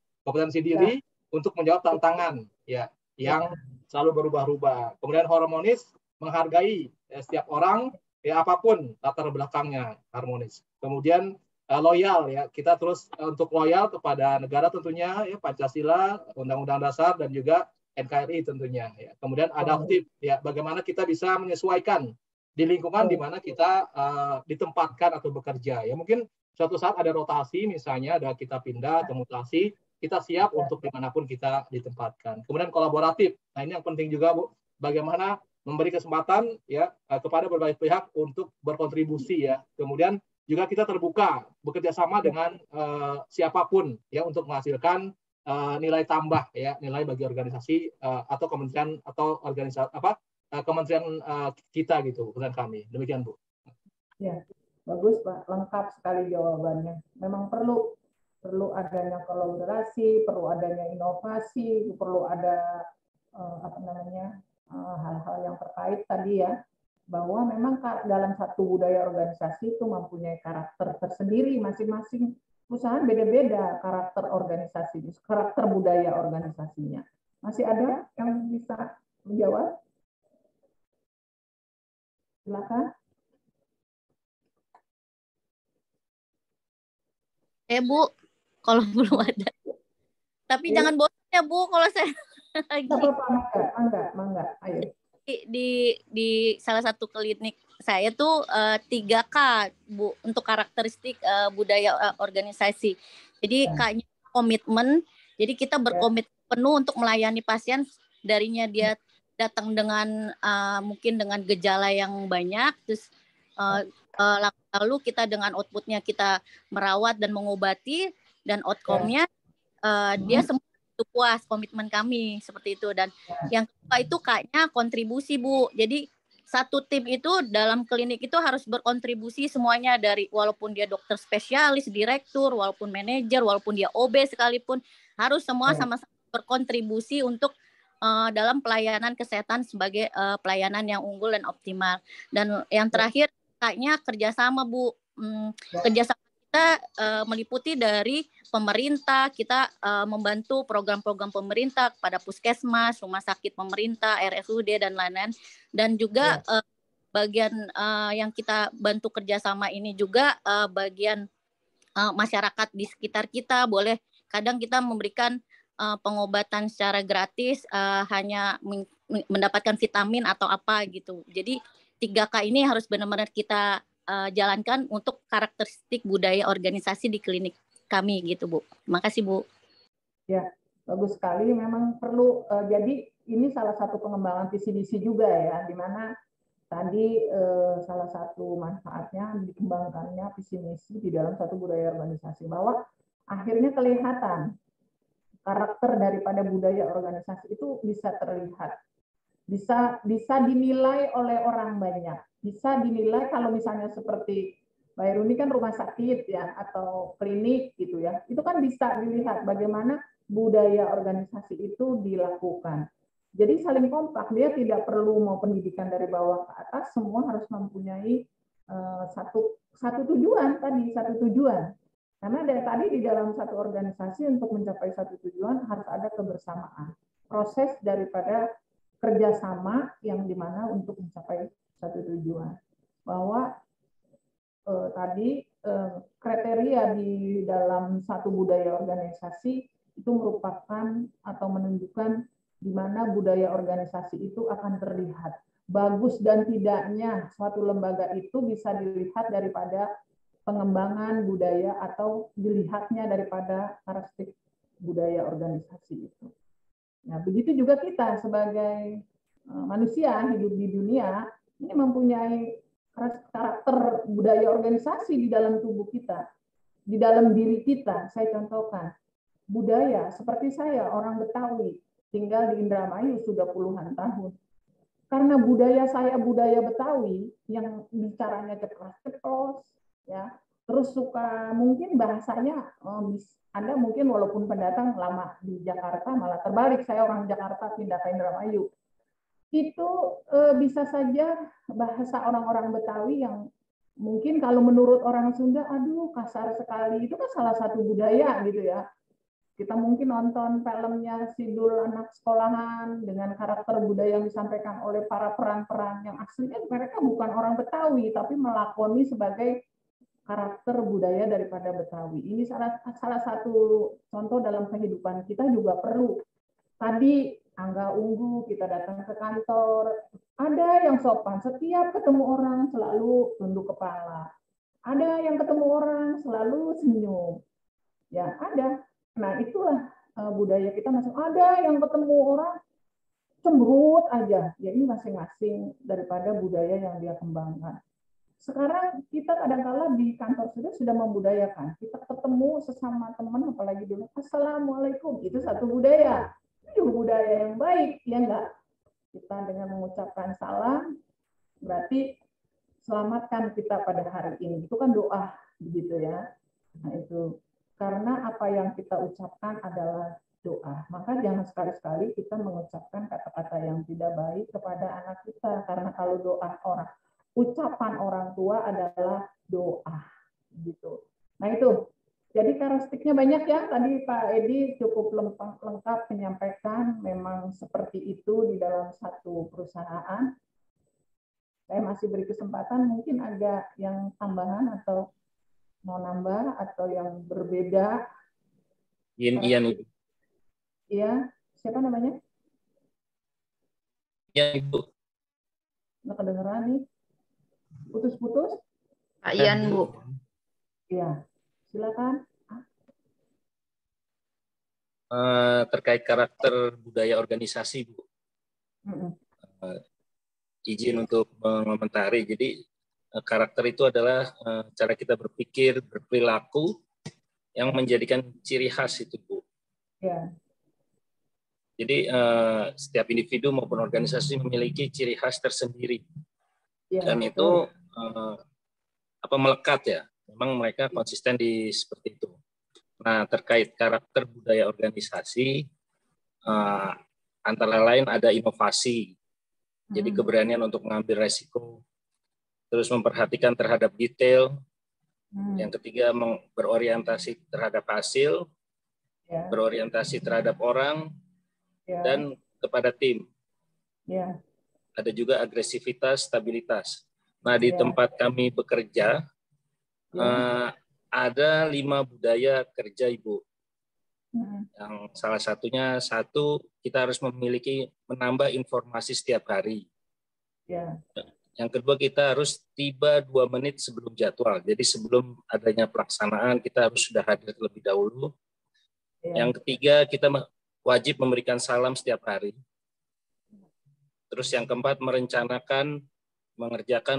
diri untuk menjawab tantangan ya yang selalu berubah-ubah, kemudian harmonis, menghargai setiap orang ya, apapun latar belakangnya, harmonis, kemudian loyal ya, kita terus untuk loyal kepada negara tentunya ya, Pancasila, Undang-Undang Dasar, dan juga NKRI tentunya ya, kemudian adaptif ya, bagaimana kita bisa menyesuaikan di lingkungan di mana kita ditempatkan atau bekerja ya, mungkin suatu saat ada rotasi misalnya, ada kita pindah atau mutasi, kita siap untuk dimanapun kita ditempatkan. Kemudian kolaboratif, nah ini yang penting juga Bu, bagaimana memberi kesempatan ya kepada berbagai pihak untuk berkontribusi ya, kemudian juga kita terbuka bekerja sama dengan siapapun ya, untuk menghasilkan nilai tambah ya, nilai bagi organisasi atau kementerian atau organisasi apa, kementerian kita gitu, kementerian kami. Demikian Bu. Ya, bagus Pak, lengkap sekali jawabannya. Memang perlu adanya kolaborasi, perlu adanya inovasi, perlu ada apa namanya, hal-hal yang terkait tadi ya, bahwa memang dalam satu budaya organisasi itu mempunyai karakter tersendiri, masing-masing perusahaan beda-beda karakter organisasi, karakter budaya organisasinya. Masih ada yang bisa menjawab? Silakan. Bu, kalau belum ada. Tapi jangan bosan ya Bu, kalau saya lagi. Mangga, ayo. Di salah satu klinik saya tuh 3K Bu untuk karakteristik budaya organisasi. Jadi K-nya komitmen. Jadi kita berkomitmen penuh untuk melayani pasien, darinya dia datang dengan mungkin dengan gejala yang banyak, terus lalu kita dengan outputnya kita merawat dan mengobati, dan outcome-nya dia semua itu puas, komitmen kami seperti itu. Dan yang kedua itu kayaknya kontribusi Bu. Jadi satu tim itu dalam klinik itu harus berkontribusi semuanya, dari walaupun dia dokter spesialis, direktur, walaupun manajer, walaupun dia OB sekalipun, harus semua sama-sama berkontribusi untuk dalam pelayanan kesehatan sebagai pelayanan yang unggul dan optimal. Dan yang terakhir kayaknya kerjasama Bu. Kerjasama kita meliputi dari pemerintah, kita membantu program-program pemerintah kepada puskesmas, rumah sakit pemerintah, RSUD dan lain-lain, dan juga bagian yang kita bantu kerjasama ini juga bagian masyarakat di sekitar kita. Boleh kadang kita memberikan pengobatan secara gratis, hanya mendapatkan vitamin atau apa gitu. Jadi 3K ini harus benar-benar kita jalankan untuk karakteristik budaya organisasi di klinik kami gitu Bu. Terima kasih Bu. Ya, bagus sekali. Memang perlu. Jadi ini salah satu pengembangan visi misi juga ya, di mana tadi salah satu manfaatnya dikembangkannya visi misi di dalam satu budaya organisasi, bahwa akhirnya kelihatan karakter daripada budaya organisasi itu bisa terlihat, bisa dinilai oleh orang banyak, bisa dinilai kalau misalnya seperti Mbak Heru ini kan rumah sakit ya, atau klinik gitu ya, itu kan bisa dilihat bagaimana budaya organisasi itu dilakukan. Jadi saling kompak, dia tidak perlu mau pendidikan dari bawah ke atas, semua harus mempunyai satu tujuan tadi, satu tujuan. Karena dari tadi di dalam satu organisasi untuk mencapai satu tujuan harus ada kebersamaan. Proses daripada kerjasama yang dimana untuk mencapai satu tujuan. Bahwa tadi kriteria di dalam satu budaya organisasi itu merupakan atau menunjukkan di mana budaya organisasi itu akan terlihat. Bagus dan tidaknya suatu lembaga itu bisa dilihat daripada pengembangan budaya atau dilihatnya daripada karakteristik budaya organisasi itu. Nah, begitu juga kita sebagai manusia hidup di dunia ini mempunyai karakter budaya organisasi di dalam tubuh kita, di dalam diri kita. Saya contohkan budaya seperti saya orang Betawi tinggal di Indramayu sudah puluhan tahun. Karena budaya saya budaya Betawi yang bicaranya ceplos-ceplos, ya, terus suka mungkin bahasanya Anda mungkin walaupun pendatang lama di Jakarta malah terbalik, saya orang Jakarta pindah ke Indramayu. Itu bisa saja bahasa orang-orang Betawi yang mungkin kalau menurut orang Sunda, aduh kasar sekali, itu kan salah satu budaya gitu ya. Kita mungkin nonton filmnya Sidul anak sekolahan dengan karakter budaya yang disampaikan oleh para peran-peran yang aslinya mereka bukan orang Betawi tapi melakoni sebagai karakter budaya daripada Betawi. Ini salah satu contoh dalam kehidupan kita juga perlu. Tadi Angga Unggu kita datang ke kantor, ada yang sopan, setiap ketemu orang selalu tunduk kepala. Ada yang ketemu orang selalu senyum. Ya, ada. Nah, itulah budaya kita masing. Ada yang ketemu orang cemberut aja. Jadi masing-masing daripada budaya yang dia kembangkan. Sekarang kita kadang-kala di kantor sudah membudayakan. Kita ketemu sesama teman, apalagi dulu, Assalamualaikum. Itu satu budaya. Itu budaya yang baik, ya enggak? Kita dengan mengucapkan salam, berarti selamatkan kita pada hari ini. Itu kan doa, begitu ya. Nah, itu. Karena apa yang kita ucapkan adalah doa. Maka jangan sekali-sekali kita mengucapkan kata-kata yang tidak baik kepada anak kita. Karena kalau doa orang, ucapan orang tua adalah doa. Gitu. Nah itu. Jadi karakteristiknya banyak ya. Tadi Pak Edi cukup lengkap menyampaikan memang seperti itu di dalam satu perusahaan. Saya masih beri kesempatan, mungkin ada yang tambahan atau mau nambah atau yang berbeda. Ian. Iya, siapa namanya? Iya, Ibu. Nggak kedengeran nih. Putus-putus? Pak Ian, Bu. Iya, silakan. Terkait karakter budaya organisasi, Bu. Izin untuk mengomentari. Jadi karakter itu adalah cara kita berpikir, berperilaku yang menjadikan ciri khas itu, Bu. Ya. Jadi setiap individu maupun organisasi memiliki ciri khas tersendiri. Ya, dan itu melekat ya. Memang mereka konsisten di seperti itu. Nah, terkait karakter budaya organisasi, antara lain ada inovasi. Jadi keberanian untuk mengambil resiko, terus memperhatikan terhadap detail. Yang ketiga, berorientasi terhadap hasil, berorientasi terhadap orang, dan kepada tim. Ada juga agresivitas, stabilitas. Nah, di tempat kami bekerja, ada 5 budaya kerja, Ibu. Yang salah satunya, kita harus menambah informasi setiap hari. Yang kedua, kita harus tiba 2 menit sebelum jadwal. Jadi sebelum adanya pelaksanaan, kita harus sudah hadir terlebih dahulu. Yang ketiga, kita wajib memberikan salam setiap hari. Terus yang keempat, mengerjakan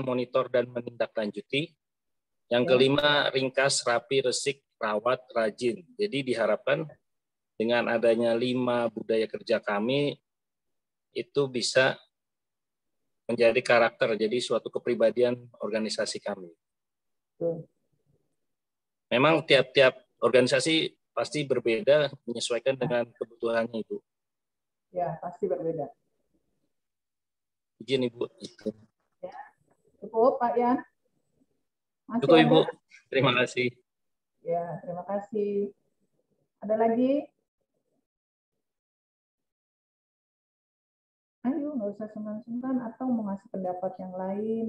monitor dan menindaklanjuti. Yang kelima, ringkas, rapi, resik, rawat, rajin. Jadi diharapkan dengan adanya 5 budaya kerja kami, itu bisa menjadi karakter, jadi suatu kepribadian organisasi kami. Memang tiap-tiap organisasi pasti berbeda, menyesuaikan dengan kebutuhannya, Ibu. Ya, pasti berbeda. Izin, Ibu. Ya. Cukup, Pak Yan? Masih cukup, ada? Ibu. Terima kasih. Ya, terima kasih. Ada lagi? Ayo, nggak usah sungkan-sungkan atau mau ngasih pendapat yang lain.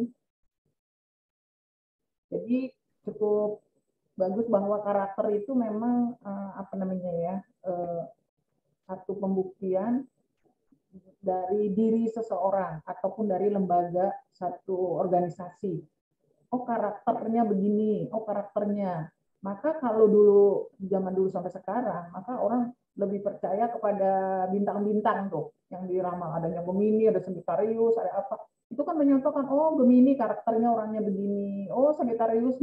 Jadi cukup bagus bahwa karakter itu memang apa namanya ya, satu pembuktian dari diri seseorang ataupun dari lembaga satu organisasi. Oh karakternya begini, oh karakternya. Maka kalau dulu, zaman dulu sampai sekarang, maka orang lebih percaya kepada bintang-bintang tuh yang diramal. Adanya Gemini, ada Sagittarius, ada apa. Itu kan menyontohkan, oh Gemini karakternya orangnya begini, oh Sagittarius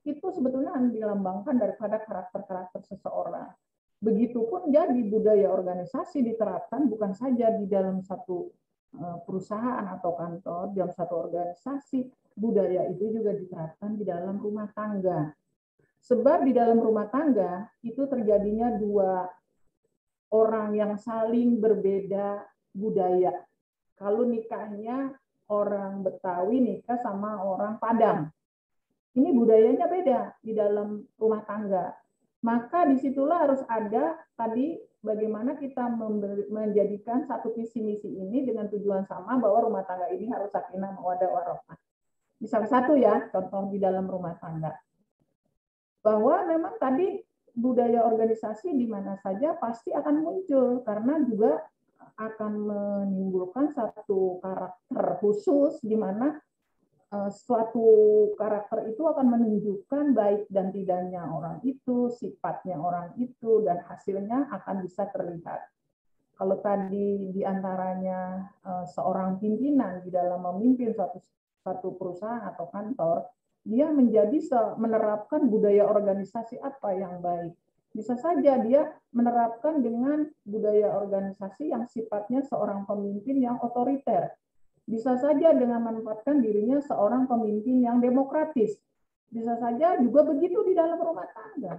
itu sebetulnya dilambangkan daripada karakter-karakter seseorang. Begitupun jadi budaya organisasi diterapkan bukan saja di dalam satu perusahaan atau kantor, dalam satu organisasi, budaya itu juga diterapkan di dalam rumah tangga. Sebab di dalam rumah tangga itu terjadinya dua orang yang saling berbeda budaya. Kalau nikahnya orang Betawi nikah sama orang Padang, ini budayanya beda di dalam rumah tangga. Maka disitulah harus ada tadi bagaimana kita menjadikan satu visi misi ini dengan tujuan sama bahwa rumah tangga ini harus sakinah mawaddah warahmah. Misal satu ya, contoh di dalam rumah tangga. Bahwa memang tadi budaya organisasi di mana saja pasti akan muncul karena juga akan menimbulkan satu karakter khusus di mana suatu karakter itu akan menunjukkan baik dan tidaknya orang itu, sifatnya orang itu, dan hasilnya akan bisa terlihat. Kalau tadi diantaranya seorang pimpinan di dalam memimpin suatu perusahaan atau kantor, dia menerapkan budaya organisasi apa yang baik. Bisa saja dia menerapkan dengan budaya organisasi yang sifatnya seorang pemimpin yang otoriter. Bisa saja dengan memanfaatkan dirinya seorang pemimpin yang demokratis. Bisa saja juga begitu di dalam rumah tangga.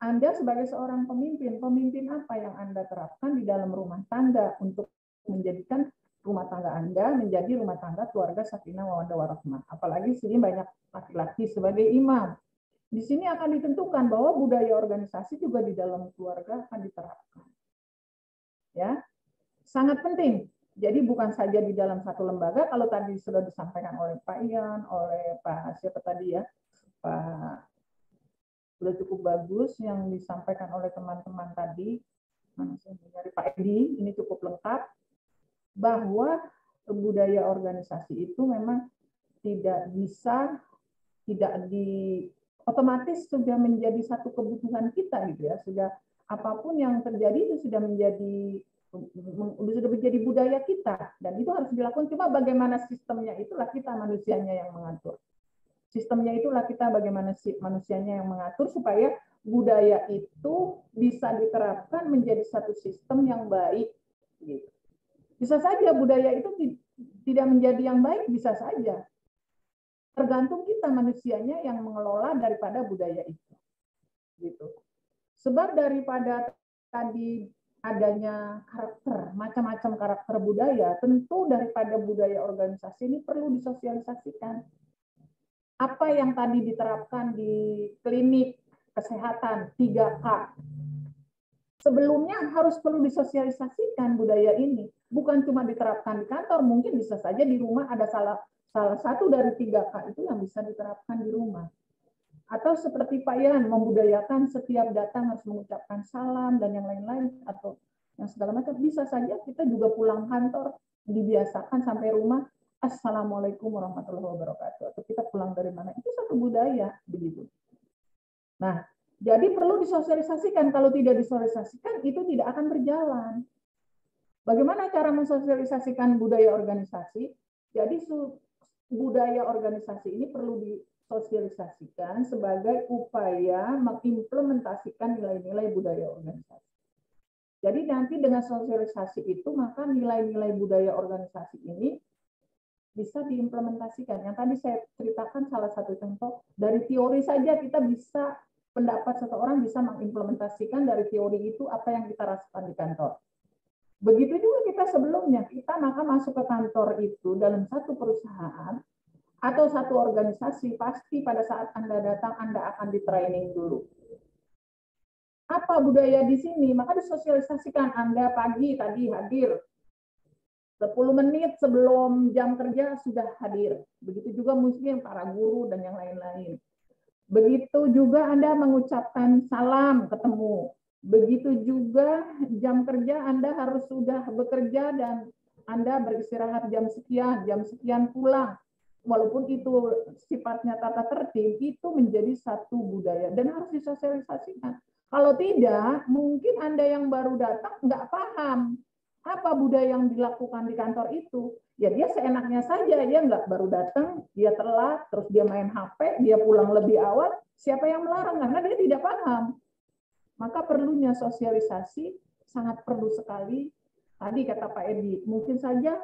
Anda sebagai seorang pemimpin apa yang Anda terapkan di dalam rumah tangga untuk menjadikan rumah tangga Anda menjadi rumah tangga keluarga sakinah mawaddah warahmah. Apalagi sini banyak laki-laki sebagai imam. Di sini akan ditentukan bahwa budaya organisasi juga di dalam keluarga akan diterapkan. Ya, sangat penting. Jadi bukan saja di dalam satu lembaga, kalau tadi sudah disampaikan oleh Pak Ian, oleh Pak siapa tadi ya, Pak, sudah cukup bagus yang disampaikan oleh teman-teman tadi, dari Pak Edi, ini cukup lengkap, bahwa budaya organisasi itu memang tidak bisa, otomatis sudah menjadi satu kebutuhan kita gitu ya, sudah apapun yang terjadi itu sudah menjadi budaya kita dan itu harus dilakukan. Cuma bagaimana sistemnya itulah kita manusianya yang mengatur. Sistemnya itulah kita bagaimana manusianya yang mengatur supaya budaya itu bisa diterapkan menjadi satu sistem yang baik. Bisa saja budaya itu tidak menjadi yang baik, bisa saja. Tergantung kita manusianya yang mengelola daripada budaya itu. Gitu. Sebab daripada tadi adanya karakter, macam-macam karakter budaya, tentu daripada budaya organisasi ini perlu disosialisasikan. Apa yang tadi diterapkan di klinik kesehatan 3K, sebelumnya harus perlu disosialisasikan budaya ini. Bukan cuma diterapkan di kantor, mungkin bisa saja di rumah ada salah satu dari 3K itu yang bisa diterapkan di rumah. Atau seperti Pak Yan, membudayakan setiap datang harus mengucapkan salam dan yang lain-lain atau yang segala macam. Bisa saja kita juga pulang kantor dibiasakan sampai rumah, Assalamualaikum warahmatullahi wabarakatuh. Atau kita pulang dari mana, itu satu budaya begitu. Nah, jadi perlu disosialisasikan. Kalau tidak disosialisasikan, itu tidak akan berjalan. Bagaimana cara mensosialisasikan budaya organisasi? Jadi budaya organisasi ini perlu disosialisasikan sebagai upaya mengimplementasikan nilai-nilai budaya organisasi. Jadi nanti dengan sosialisasi itu, maka nilai-nilai budaya organisasi ini bisa diimplementasikan. Yang tadi saya ceritakan salah satu contoh, dari teori saja kita bisa, pendapat seseorang bisa mengimplementasikan dari teori itu apa yang kita rasakan di kantor. Begitu juga kita sebelumnya, kita maka masuk ke kantor itu dalam satu perusahaan, atau satu organisasi, pasti pada saat Anda datang, Anda akan di-training dulu. Apa budaya di sini? Maka disosialisasikan. Anda pagi tadi hadir. 10 menit sebelum jam kerja sudah hadir. Begitu juga mungkin para guru dan yang lain-lain. Begitu juga Anda mengucapkan salam ketemu. Begitu juga jam kerja Anda harus sudah bekerja dan Anda beristirahat jam sekian pulang. Walaupun itu sifatnya tata tertib, itu menjadi satu budaya dan harus disosialisasikan. Kalau tidak, mungkin Anda yang baru datang nggak paham apa budaya yang dilakukan di kantor itu. Ya dia seenaknya saja, ya nggak, baru datang, dia telat, terus dia main HP, dia pulang lebih awal, siapa yang melarang? Karena dia tidak paham. Maka perlunya sosialisasi, sangat perlu sekali. Tadi kata Pak Edi, mungkin saja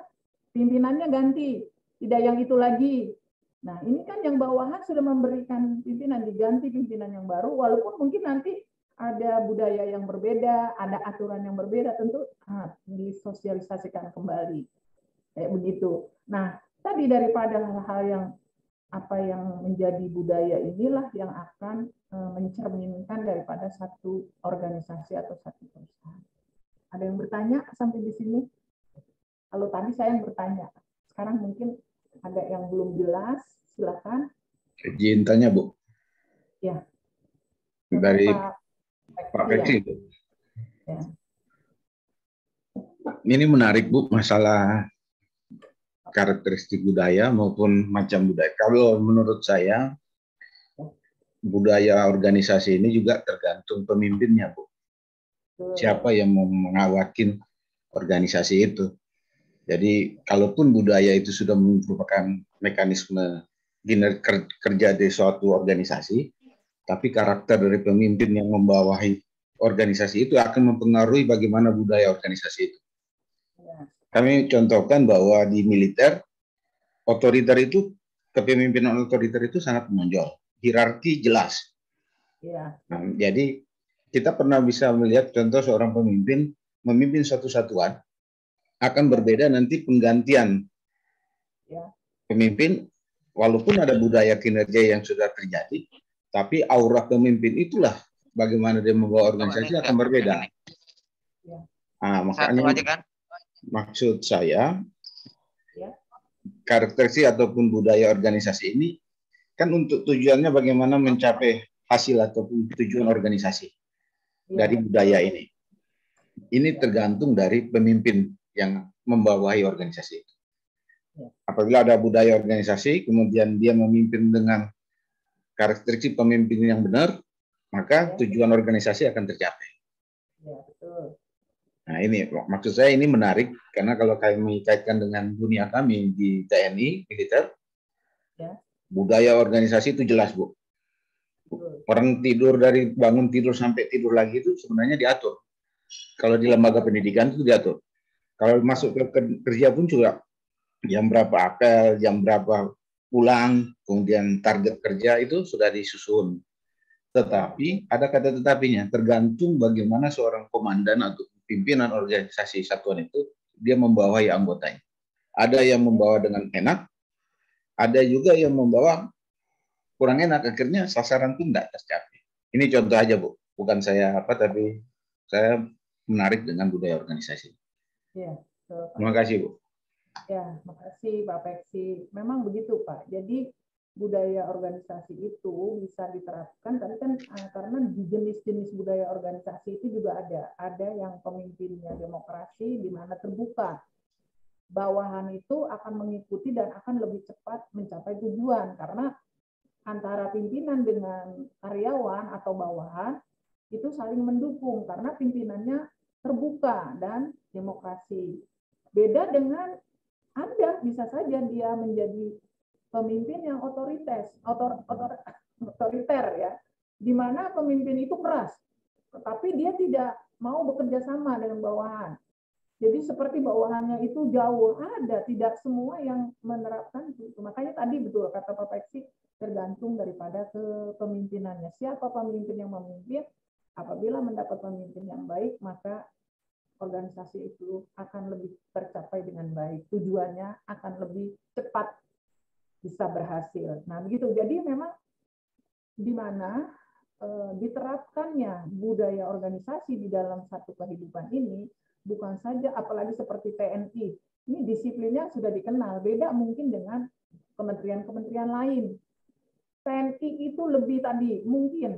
pimpinannya ganti, tidak yang itu lagi. Nah ini kan yang bawahan sudah memberikan pimpinan, diganti pimpinan yang baru, walaupun mungkin nanti ada budaya yang berbeda, ada aturan yang berbeda, tentu disosialisasikan kembali. Kayak begitu. Nah, tadi daripada hal-hal yang apa yang menjadi budaya inilah yang akan mencerminkan daripada satu organisasi atau satu perusahaan. Ada yang bertanya sampai di sini? Kalau tadi saya yang bertanya, sekarang mungkin ada yang belum jelas, silakan. Izin tanya, Bu. Ya. Dari Pak Peksi. Ya. Ini menarik, Bu, masalah karakteristik budaya maupun macam budaya. Kalau menurut saya, budaya organisasi ini juga tergantung pemimpinnya, Bu. Siapa yang mau mengawakin organisasi itu. Jadi, kalaupun budaya itu sudah merupakan mekanisme kerja di suatu organisasi, tapi karakter dari pemimpin yang membawahi organisasi itu akan mempengaruhi bagaimana budaya organisasi itu. Kami contohkan bahwa di militer, otoriter itu, kepemimpinan otoriter itu sangat menonjol. Hierarki jelas. Ya. Nah, jadi kita pernah bisa melihat contoh seorang pemimpin memimpin suatu satuan, akan berbeda nanti penggantian pemimpin, walaupun ada budaya kinerja yang sudah terjadi, tapi aura pemimpin itulah bagaimana dia membawa organisasi akan berbeda. Nah, makanya maksud saya, karakteristik ataupun budaya organisasi ini kan untuk tujuannya bagaimana mencapai hasil ataupun tujuan organisasi dari budaya ini. Ini tergantung dari pemimpin yang membawahi organisasi itu. Apabila ada budaya organisasi, kemudian dia memimpin dengan karakteristik pemimpin yang benar, maka tujuan organisasi akan tercapai. Nah ini maksud saya ini menarik karena kalau kami kaitkan dengan dunia kami di TNI militer, budaya organisasi itu jelas, Bu. Orang tidur dari bangun tidur sampai tidur lagi itu sebenarnya diatur. Kalau di lembaga pendidikan itu diatur. Kalau masuk ke kerja pun juga jam berapa apel, jam berapa pulang, kemudian target kerja itu sudah disusun. Tetapi ada kata tetapinya, tergantung bagaimana seorang komandan atau pimpinan organisasi satuan itu dia membawahi anggotanya. Ada yang membawa dengan enak, ada juga yang membawa kurang enak, akhirnya sasaran itu tidak tercapai. Ini contoh aja, Bu. Bukan saya apa, tapi saya menarik dengan budaya organisasi. Ya, terima kasih, Bu. Ya, makasih Pak Peksi. Memang begitu, Pak. Jadi budaya organisasi itu bisa diterapkan tadi kan karena di jenis-jenis budaya organisasi itu juga ada yang pemimpinnya demokrasi di mana terbuka, bawahan itu akan mengikuti dan akan lebih cepat mencapai tujuan karena antara pimpinan dengan karyawan atau bawahan itu saling mendukung karena pimpinannya terbuka dan demokrasi. Beda dengan Anda, bisa saja dia menjadi pemimpin yang otoriter ya, di mana pemimpin itu keras, tetapi dia tidak mau bekerja sama dengan bawahan. Jadi seperti bawahannya itu jauh, tidak semua yang menerapkan itu. Makanya tadi betul kata Pak Peksi, tergantung daripada kepemimpinannya. Siapa pemimpin yang memimpin, apabila mendapat pemimpin yang baik, maka organisasi itu akan lebih tercapai dengan baik. Tujuannya akan lebih cepat bisa berhasil. Nah, begitu. Jadi memang di mana diterapkannya budaya organisasi di dalam satu kehidupan ini bukan saja apalagi seperti TNI. Ini disiplinnya sudah dikenal, beda mungkin dengan kementerian-kementerian lain. TNI itu lebih tadi mungkin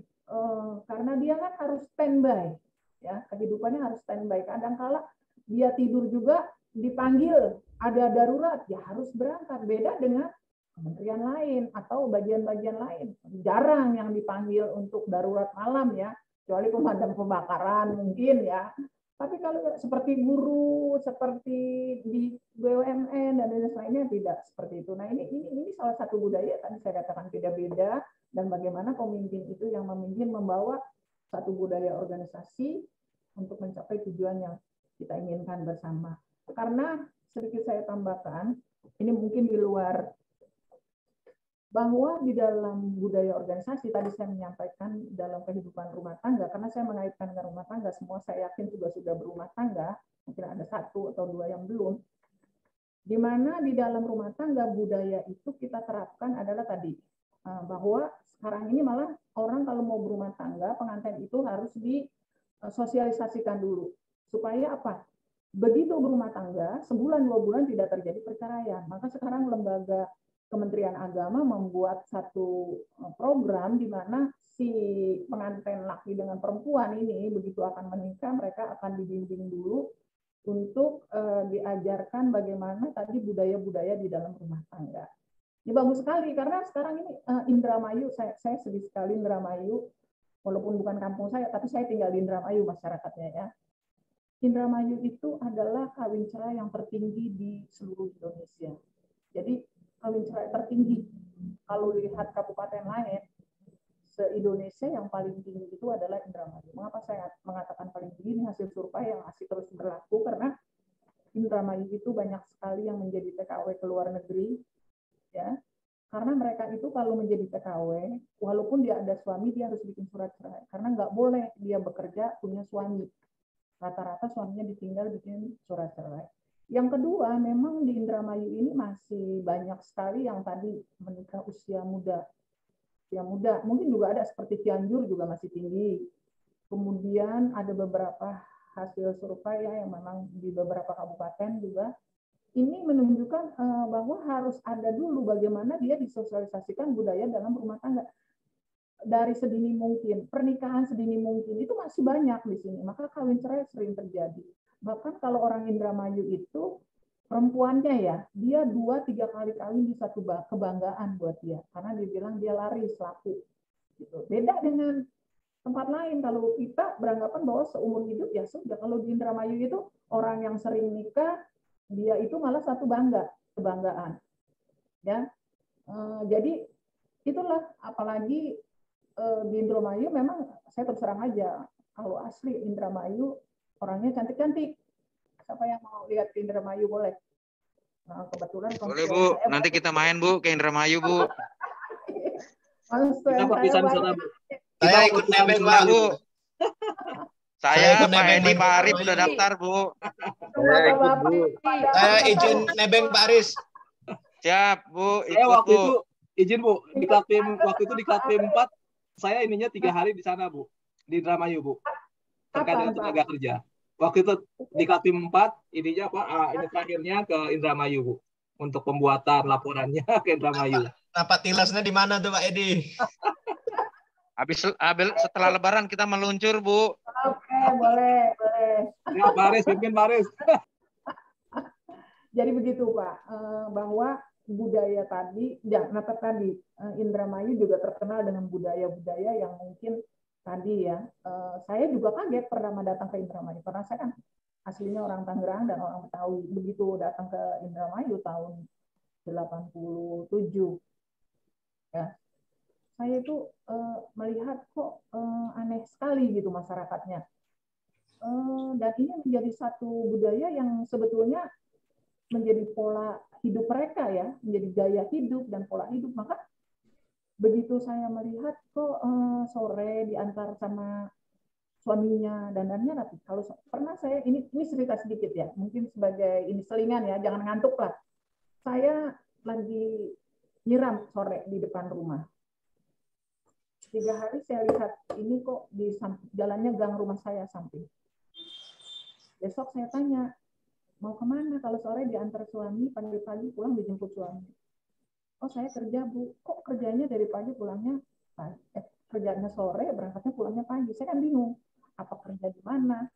karena dia kan harus standby, ya kehidupannya harus standby. Kadang-kala dia tidur juga dipanggil ada darurat, ya harus berangkat. Beda dengan kementerian lain atau bagian-bagian lain, jarang yang dipanggil untuk darurat malam ya, kecuali pemadam kebakaran mungkin ya. Tapi kalau seperti guru, seperti di BUMN dan lain-lainnya tidak seperti itu. Nah ini salah satu budaya tadi saya katakan beda-beda, dan bagaimana pemimpin itu yang memimpin membawa satu budaya organisasi untuk mencapai tujuan yang kita inginkan bersama. Karena sedikit saya tambahkan, ini mungkin di luar, bahwa di dalam budaya organisasi tadi saya menyampaikan dalam kehidupan rumah tangga, karena saya mengaitkan dengan rumah tangga, semua saya yakin juga sudah berumah tangga, mungkin ada 1 atau 2 yang belum, di mana di dalam rumah tangga budaya itu kita terapkan adalah tadi, bahwa sekarang ini malah orang kalau mau berumah tangga, pengantin itu harus disosialisasikan dulu, supaya apa? Begitu berumah tangga, sebulan 2 bulan tidak terjadi perceraian. Maka sekarang lembaga Kementerian Agama membuat satu program di mana si pengantin laki dengan perempuan ini begitu akan menikah, mereka akan dibimbing dulu untuk diajarkan bagaimana tadi budaya-budaya di dalam rumah tangga. Ini bagus sekali karena sekarang ini Indramayu, saya sedih sekali Indramayu, walaupun bukan kampung saya, tapi saya tinggal di Indramayu masyarakatnya ya. Indramayu itu adalah kawin cerai yang tertinggi di seluruh Indonesia. Jadi kawin cerai tertinggi. Kalau dilihat kabupaten lain, se-Indonesia yang paling tinggi itu adalah Indramayu. Mengapa saya mengatakan paling tinggi? Ini hasil survei yang masih terus berlaku, karena Indramayu itu banyak sekali yang menjadi TKW ke luar negeri. Ya, karena mereka itu kalau menjadi TKW, walaupun dia ada suami, dia harus bikin surat cerai. Karena nggak boleh dia bekerja punya suami. Rata-rata suaminya ditinggal bikin surat cerai. Yang kedua, memang di Indramayu ini masih banyak sekali yang tadi menikah usia muda. Usia muda, mungkin juga ada seperti Cianjur juga masih tinggi. Kemudian ada beberapa hasil survei ya, yang memang di beberapa kabupaten juga. Ini menunjukkan bahwa harus ada dulu bagaimana dia disosialisasikan budaya dalam rumah tangga. Dari sedini mungkin, pernikahan sedini mungkin, itu masih banyak di sini. Maka kawin cerai sering terjadi. Bahkan kalau orang Indramayu itu perempuannya ya, dia 2-3 kali kawin di satu kebanggaan buat dia, karena dia bilang dia laris laku. Gitu. Beda dengan tempat lain. Kalau kita beranggapan bahwa seumur hidup ya sudah. Kalau di Indramayu itu orang yang sering nikah, dia itu malah satu kebanggaan. Ya, jadi itulah, apalagi di Indramayu memang saya terserang aja. Kalau asli Indramayu orangnya cantik-cantik. Siapa yang mau lihat ke Indramayu boleh. Nah, kebetulan boleh Bu, nanti kita main Bu ke Indramayu Bu. Kita perpisahan sana Bu. Saya ikut nebeng Bu. Saya Pak Edi Pak Arif udah daftar Bu. Saya ikut Bu. Saya izin nebeng Pak Aris. Siap Bu, ikut saya waktu Bu. Itu izin Bu, di Kaltim waktu itu di Kaltim 4 saya ininya 3 hari di sana Bu, di Indramayu Bu, terkait dengan tenaga kerja. Waktu itu di Kaltim 4 ininya Pak, ini terakhirnya ke Indramayu Bu, untuk pembuatan laporannya ke Indramayu. Apa tilasnya di mana tuh Pak Edi? Habis setelah Lebaran kita meluncur Bu. Oke, boleh. Ya Pak Aris, pimpin Pak Aris. Jadi begitu Pak, bahwa budaya tadi, Indramayu juga terkenal dengan budaya-budaya yang mungkin tadi ya, saya juga kaget pertama datang ke Indramayu, karena saya kan aslinya orang Tangerang dan orang Betawi. Begitu datang ke Indramayu tahun 87, ya, saya itu melihat kok aneh sekali gitu masyarakatnya. Dan ini menjadi satu budaya yang sebetulnya menjadi pola hidup mereka ya, menjadi gaya hidup dan pola hidup. Maka begitu saya melihat kok sore diantar sama suaminya, dandannya rapi. Kalau pernah saya, ini cerita sedikit ya, mungkin sebagai ini selingan ya, jangan ngantuk lah. Saya lagi nyiram sore di depan rumah. 3 hari saya lihat ini kok di jalannya gang rumah saya samping. Besok saya tanya, mau kemana? Kalau sore diantar suami, pagi-pagi pulang dijemput suami. oh saya kerja Bu, kok kerjanya dari pagi pulangnya kerjanya sore, berangkatnya pulangnya pagi. Saya kan bingung, apa kerja di mana,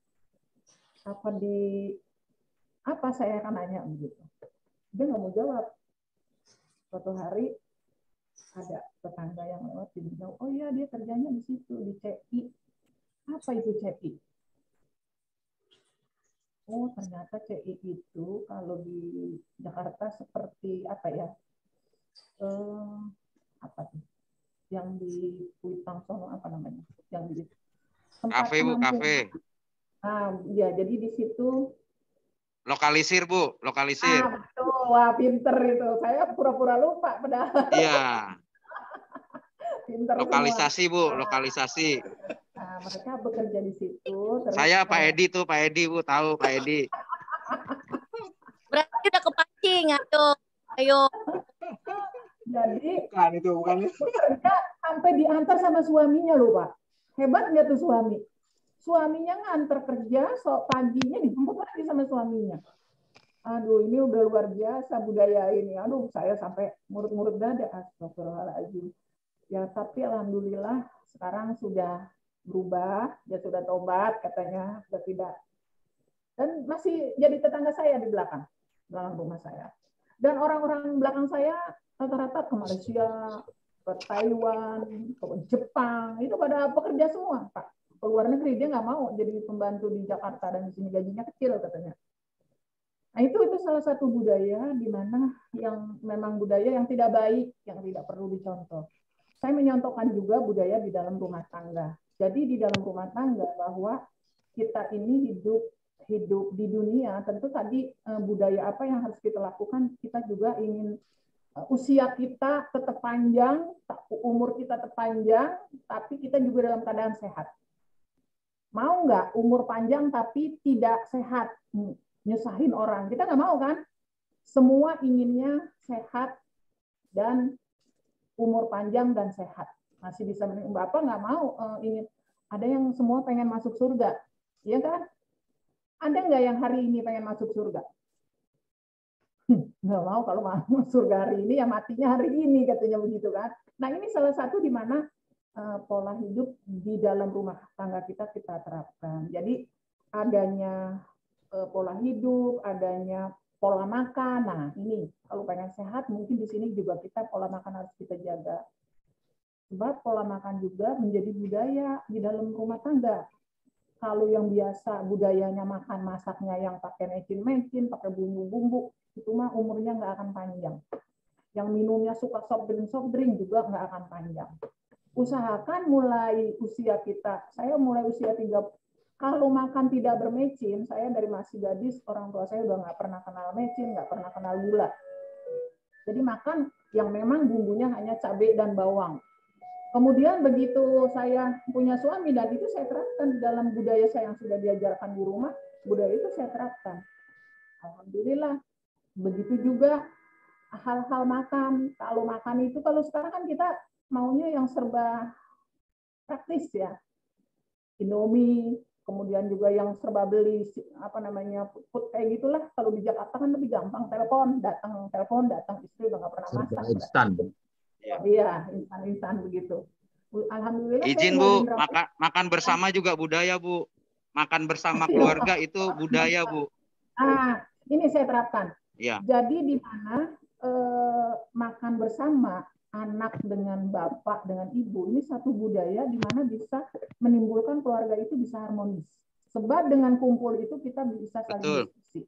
apa saya akan nanya begitu. Dia nggak mau jawab. Suatu hari ada tetangga yang lewat, dia bilang, oh iya dia kerjanya di situ, di CI. Apa itu CI? Oh ternyata CI itu kalau di Jakarta seperti apa ya? Apa tuh? Yang di Kuitang sono apa namanya? Yang di tempat kafe Bu, kafe. Ya jadi di situ. Lokalisir Bu, lokalisir. Betul, wah pinter itu. Saya pura-pura lupa padahal. Iya. Pinter lokalisasi semua. Bu, lokalisasi. Mereka bekerja di situ. Terus saya Pak Edi tuh, Pak Edi Bu, tahu Pak Edi. Berarti udah kepancing, ayo. Jadi bukan. Bekerja sampai diantar sama suaminya loh Pak. Hebat nggak tuh suami? Suaminya nganter kerja, paginya dijemput lagi sama suaminya. Aduh, ini udah luar biasa budaya ini. Aduh, saya sampai ngurut-ngurut dada. Astagfirullahaladzim. Ya, tapi alhamdulillah sekarang sudah berubah, dia sudah tobat katanya, sudah tidak. Dan masih jadi tetangga saya di belakang rumah saya. Dan orang-orang belakang saya rata-rata ke Malaysia, ke Taiwan, ke Jepang, itu pada pekerja semua, Pak. Ke luar negeri, dia nggak mau jadi pembantu di Jakarta dan di sini gajinya kecil katanya. Nah itu salah satu budaya di mana yang memang budaya yang tidak baik, yang tidak perlu dicontoh. Saya menyontohkan juga budaya di dalam rumah tangga. Jadi di dalam rumah tangga bahwa kita ini hidup di dunia, tentu tadi budaya apa yang harus kita lakukan, kita juga ingin usia kita tetap panjang, umur kita tetap panjang, tapi kita juga dalam keadaan sehat. Mau nggak umur panjang tapi tidak sehat, nyusahin orang? Kita nggak mau kan? Semua inginnya sehat dan umur panjang dan sehat. Masih bisa Bapak nggak mau ingin, ada yang semua pengen masuk surga, iya kan? Ada nggak yang hari ini pengen masuk surga? Nggak mau, kalau mau surga hari ini ya matinya hari ini katanya begitu kan. Nah ini salah satu di mana pola hidup di dalam rumah tangga kita terapkan. Jadi adanya pola hidup, adanya pola makan. Nah ini kalau pengen sehat mungkin di sini juga kita pola makan harus kita jaga. Sebab pola makan juga menjadi budaya di dalam rumah tangga. Kalau yang biasa budayanya makan masaknya yang pakai mecin, pakai bumbu-bumbu, itu mah umurnya nggak akan panjang. Yang minumnya suka soft drink juga nggak akan panjang. Usahakan mulai usia kita, saya mulai usia 3, kalau makan tidak bermecin, saya dari masih gadis, orang tua saya udah nggak pernah kenal mecin, nggak pernah kenal gula. Jadi makan yang memang bumbunya hanya cabai dan bawang. Kemudian begitu saya punya suami, dan itu saya terapkan di dalam budaya saya yang sudah diajarkan di rumah, budaya itu saya terapkan. Alhamdulillah. Begitu juga hal-hal makan. Kalau makan itu, kalau sekarang kan kita maunya yang serba praktis ya. Indomie, kemudian juga yang serba beli food kayak gitulah. Kalau di Jakarta kan lebih gampang, telepon datang istri udah nggak pernah masak. Instan. Iya, instan begitu. Alhamdulillah. Izin Bu, makan bersama juga budaya Bu. Makan bersama keluarga itu budaya Bu. Ini saya terapkan. Ya. Jadi di mana makan bersama anak dengan bapak dengan ibu ini satu budaya di mana bisa menimbulkan keluarga itu bisa harmonis. Sebab dengan kumpul itu kita bisa saling diskusi.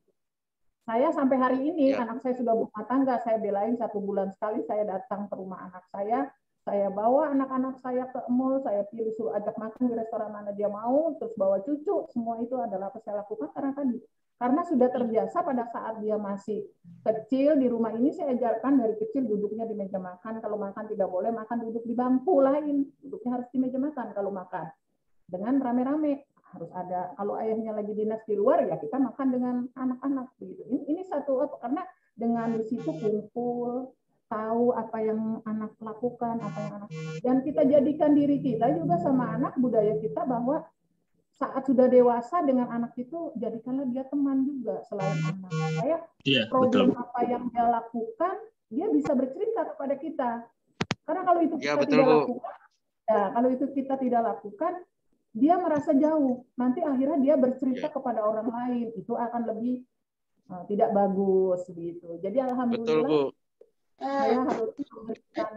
Saya sampai hari ini anak saya sudah berumah tangga, saya belain 1 bulan sekali saya datang ke rumah anak saya bawa anak-anak saya ke mall, saya pilih suruh ajak makan di restoran mana dia mau, terus bawa cucu, semua itu adalah apa saya lakukan karena sudah terbiasa pada saat dia masih kecil di rumah ini saya ajarkan dari kecil duduknya di meja makan, kalau makan tidak boleh makan duduk di bangku lain, duduknya harus di meja makan kalau makan dengan rame-rame. Harus ada, kalau ayahnya lagi dinas di luar ya kita makan dengan anak-anak begitu. Ini satu karena dengan di situ kumpul, tahu apa yang anak lakukan, dan kita jadikan diri kita juga sama anak budaya kita bahwa saat sudah dewasa dengan anak itu jadikanlah dia teman juga selain anak. Saya problem apa yang dia lakukan dia bisa bercerita ke pada kita. Karena kalau itu Ya, kita betul, tidak Bu. lakukan, ya, kalau itu kita tidak lakukan, dia merasa jauh. Nanti akhirnya dia bercerita kepada orang lain, itu akan lebih tidak bagus gitu. Jadi Betul, alhamdulillah Bu. saya harus memberikan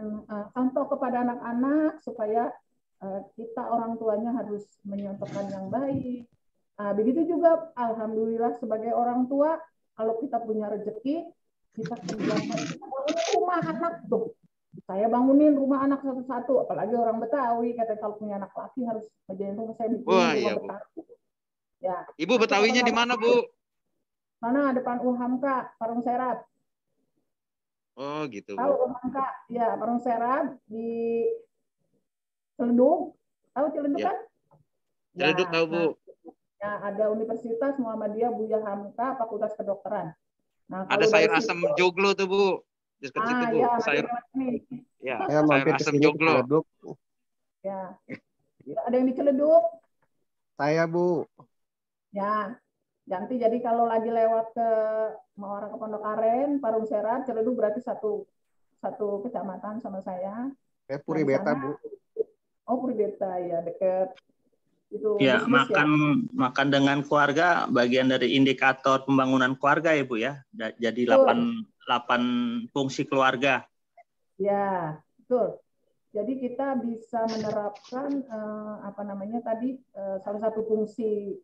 contoh kepada anak-anak supaya kita orang tuanya harus menyontohkan yang baik. Begitu juga alhamdulillah sebagai orang tua, kalau kita punya rezeki, kita kerjakan, kita bangunin rumah anak tuh. Saya bangunin rumah anak satu-satu, apalagi orang Betawi, kata kalau punya anak laki harus ngerjain rumah, saya bikin Wah, rumah iya, Bu. Betawi. Ya. Ibu Betawinya di mana, Bu? Mana depan UHAMKA, Parung Serap. Oh, gitu, Tahu Bu. UHAMKA? Ya, Parung Serap di Ciledug. Tahu Ciledug Ya. kan? Ciledug tahu, Bu. Ya, ada Universitas Muhammadiyah Buya Hamka, Fakultas Kedokteran. Nah, Ada sayur asam joglo tuh, Bu. Di dekat situ, Bu. Ya, Sayur. Ya, Saya sayur mampir ke asam sini joglo. Ciledug. Ya. Ada yang di Ciledug? Saya, Bu. Ya. Nanti jadi kalau lagi lewat ke mau arah ke Pondok Aren, Parung Serap, Ciledug berarti satu kecamatan sama saya. Puri Beta, Bu. Oh, Puri Beta ya, dekat itu. Ya, makan dengan keluarga bagian dari indikator pembangunan keluarga ya, Bu ya. Jadi 8 fungsi keluarga. Ya, betul. Jadi kita bisa menerapkan salah satu fungsi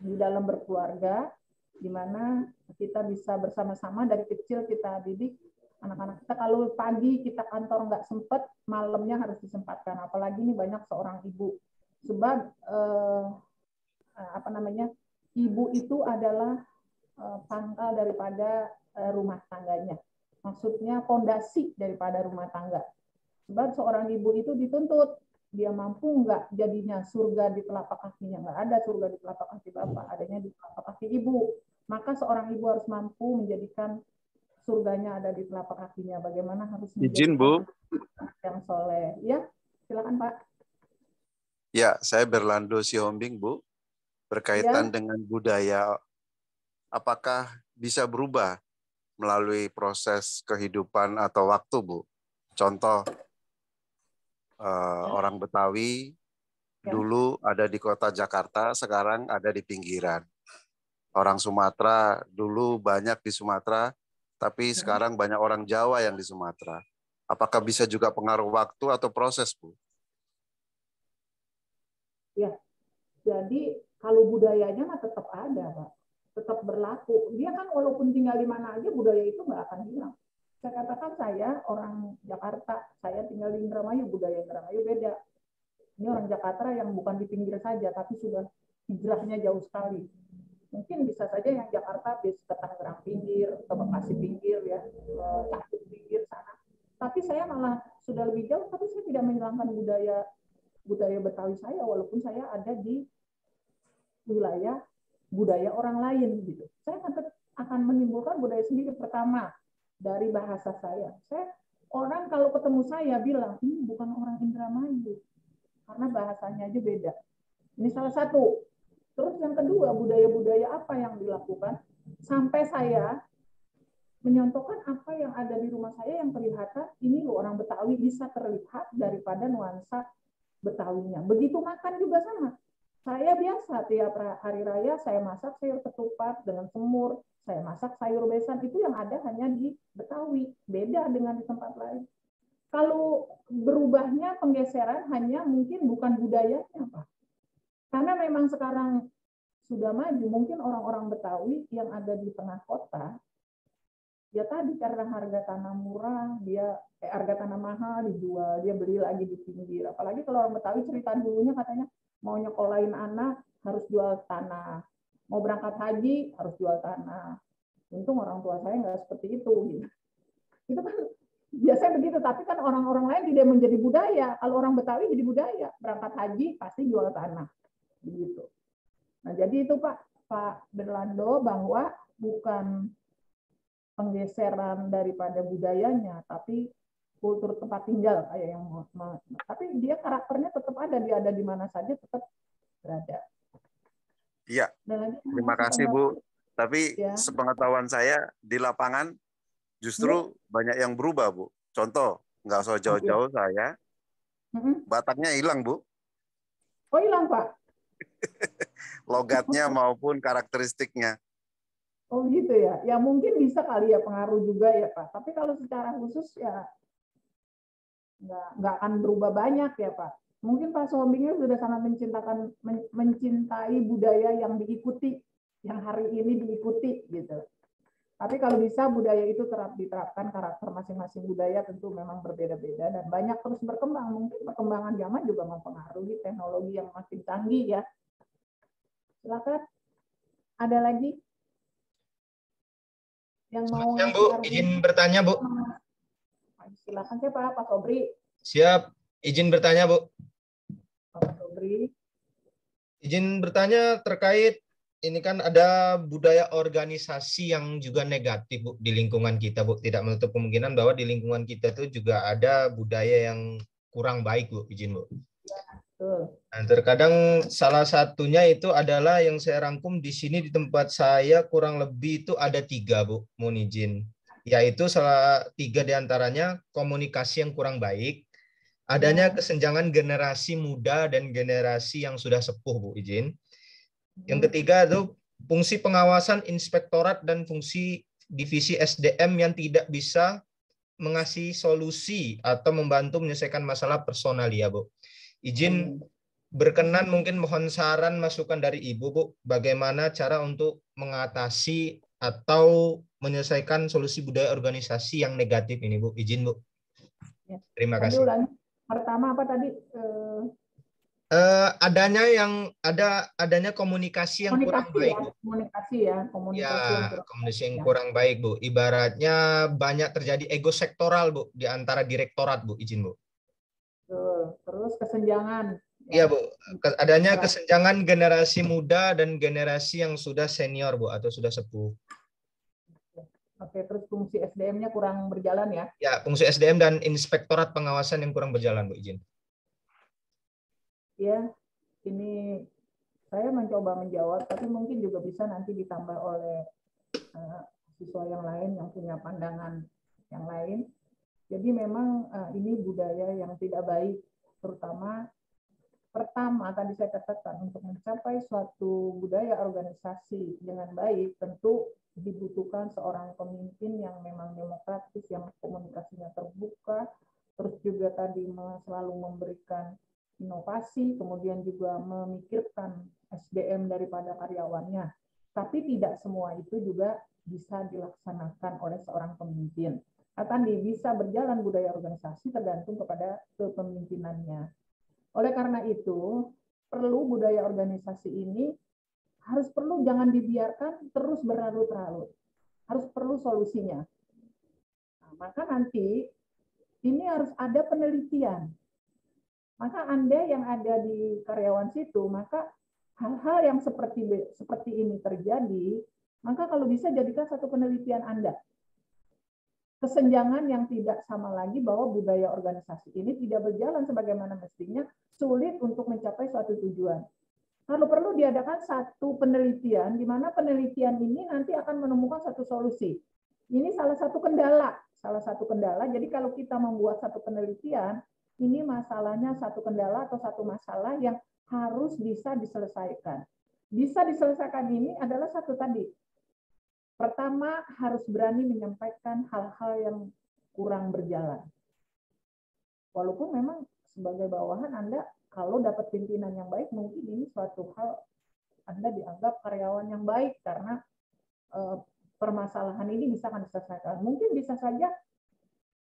di dalam berkeluarga, di mana kita bisa bersama-sama dari kecil kita didik anak-anak kita. Kalau pagi kita kantor nggak sempat, malamnya harus disempatkan. Apalagi ini banyak seorang ibu. Sebab ibu itu adalah pangkal daripada rumah tangganya. Maksudnya fondasi daripada rumah tangga. Sebab seorang ibu itu dituntut, dia mampu nggak jadinya surga di telapak kakinya. Nggak ada surga di telapak kaki bapak, adanya di telapak kaki ibu. Maka seorang ibu harus mampu menjadikan surganya ada di telapak kakinya. Bagaimana harus izin, Bu, yang soleh. Ya, silakan Pak. Ya, saya Berlando Sihombing, Bu. Berkaitan dengan budaya, apakah bisa berubah melalui proses kehidupan atau waktu, Bu? Contoh, orang Betawi dulu ada di kota Jakarta, sekarang ada di pinggiran. Orang Sumatera dulu banyak di Sumatera, tapi sekarang banyak orang Jawa yang di Sumatera. Apakah bisa juga pengaruh waktu atau proses, Bu? Ya, jadi kalau budayanya mah tetap ada, Pak. Tetap berlaku. Dia kan walaupun tinggal di mana aja, budaya itu nggak akan hilang. Saya katakan saya orang Jakarta, saya tinggal di Indramayu, budaya Indramayu beda. Ini orang Jakarta yang bukan di pinggir saja, tapi sudah hijrahnya jauh sekali. Mungkin bisa saja yang Jakarta bisa ke Tangerang pinggir, ke Bekasi pinggir, ya, Tasik pinggir sana. Tapi saya malah sudah lebih jauh, tapi saya tidak menghilangkan budaya Betawi saya, walaupun saya ada di wilayah budaya orang lain gitu. Saya akan menimbulkan budaya sendiri. Pertama, dari bahasa saya. Orang kalau ketemu saya bilang, ini bukan orang Indramayu. Karena bahasanya aja beda. Ini salah satu. Terus yang kedua, budaya-budaya apa yang dilakukan sampai saya menyontohkan apa yang ada di rumah saya yang kelihatan, ini loh orang Betawi bisa terlihat daripada nuansa Betawinya. Begitu makan juga sama. Saya biasa tiap hari raya saya masak sayur ketupat dengan semur, saya masak sayur besan, itu yang ada hanya di Betawi, beda dengan di tempat lain. Kalau berubahnya penggeseran hanya mungkin bukan budayanya, Pak. Karena memang sekarang sudah maju, mungkin orang-orang Betawi yang ada di tengah kota, ya tadi karena harga tanah murah, harga tanah mahal dijual, dia beli lagi di pinggir. Apalagi kalau orang Betawi cerita dulunya katanya, mau nyekolahin anak harus jual tanah, mau berangkat haji harus jual tanah. Untung orang tua saya nggak seperti itu. Gitu. Itu kan biasanya begitu, tapi kan orang-orang lain tidak menjadi budaya. Kalau orang Betawi jadi budaya, berangkat haji pasti jual tanah. Begitu. Nah jadi itu Pak Berlando, bahwa bukan penggeseran daripada budayanya, tapi kultur tempat tinggal kayak yang tapi dia karakternya tetap ada, dia ada di mana saja tetap berada. Iya. Terima kasih, Bu. Tapi sepengetahuan saya di lapangan justru banyak yang berubah, Bu. Contoh, nggak usah jauh-jauh saya, Bataknya hilang, Bu. Oh, hilang, Pak? Logatnya maupun karakteristiknya. Oh gitu ya. Ya mungkin bisa kali ya pengaruh juga ya Pak. Tapi kalau secara khusus ya nggak akan berubah banyak ya Pak. Mungkin Pak Sombingnya sudah sangat mencintai budaya yang diikuti, yang hari ini diikuti gitu. Tapi kalau bisa budaya itu diterapkan, karakter masing-masing budaya tentu memang berbeda-beda dan banyak terus berkembang. Mungkin perkembangan zaman juga mempengaruhi teknologi yang makin canggih ya. Silakan. Ada lagi? Yang mau Bu, izin bertanya, Bu. Silakan siapa? Pak Sobri. Siap, izin bertanya, Bu. Pak Sobri. Izin bertanya terkait ini kan ada budaya organisasi yang juga negatif, Bu, di lingkungan kita, Bu. Tidak menutup kemungkinan bahwa di lingkungan kita itu juga ada budaya yang kurang baik, Bu. Izin, Bu. Ya, betul. Nah, terkadang salah satunya itu adalah yang saya rangkum di sini di tempat saya kurang lebih itu ada 3, Bu, mohon izin. Yaitu salah 3 diantaranya komunikasi yang kurang baik, adanya kesenjangan generasi muda dan generasi yang sudah sepuh, Bu, izin. Yang ketiga itu fungsi pengawasan inspektorat dan fungsi divisi SDM yang tidak bisa mengasih solusi atau membantu menyelesaikan masalah personalia, Bu. Izin berkenan mungkin mohon saran masukan dari Ibu, Bu, bagaimana cara untuk mengatasi atau menyelesaikan solusi budaya organisasi yang negatif ini, Bu. Izin, Bu. Ya. Terima kasih. Pertama apa tadi? Adanya komunikasi yang kurang baik, Bu. Komunikasi yang kurang baik, Bu. Ibaratnya banyak terjadi ego sektoral, Bu, di antara direktorat, Bu. Izin, Bu. Terus kesenjangan. Iya, Bu. Adanya kesenjangan generasi muda dan generasi yang sudah senior, Bu, atau sudah sepuh. Oke, terus fungsi SDM-nya kurang berjalan ya? Ya, fungsi SDM dan inspektorat pengawasan yang kurang berjalan, Bu. Izin. Ya, ini saya mencoba menjawab, tapi mungkin juga bisa nanti ditambah oleh siswa yang lain yang punya pandangan yang lain. Jadi memang ini budaya yang tidak baik, terutama pertama tadi saya katakan untuk mencapai suatu budaya organisasi dengan baik tentu dibutuhkan seorang pemimpin yang memang demokratis, yang komunikasinya terbuka, terus juga tadi selalu memberikan inovasi, kemudian juga memikirkan SDM daripada karyawannya. Tapi tidak semua itu juga bisa dilaksanakan oleh seorang pemimpin. Akan bisa berjalan budaya organisasi tergantung kepada kepemimpinannya. Oleh karena itu, perlu budaya organisasi ini jangan dibiarkan terus berlarut-larut. Harus perlu solusinya. Nah, maka nanti ini harus ada penelitian. Maka Anda yang ada di karyawan situ, maka hal-hal yang seperti ini terjadi, maka kalau bisa jadikan satu penelitian Anda. Kesenjangan yang tidak sama lagi bahwa budaya organisasi ini tidak berjalan sebagaimana mestinya, sulit untuk mencapai suatu tujuan. Kalau perlu diadakan satu penelitian, di mana penelitian ini nanti akan menemukan satu solusi. Ini salah satu kendala. Jadi kalau kita membuat satu penelitian, ini masalahnya satu kendala atau satu masalah yang harus bisa diselesaikan. Bisa diselesaikan ini adalah satu tadi. Pertama, harus berani menyampaikan hal-hal yang kurang berjalan. Walaupun memang sebagai bawahan Anda, kalau dapat pimpinan yang baik, mungkin ini suatu hal Anda dianggap karyawan yang baik karena permasalahan ini bisa akan diselesaikan. Mungkin bisa saja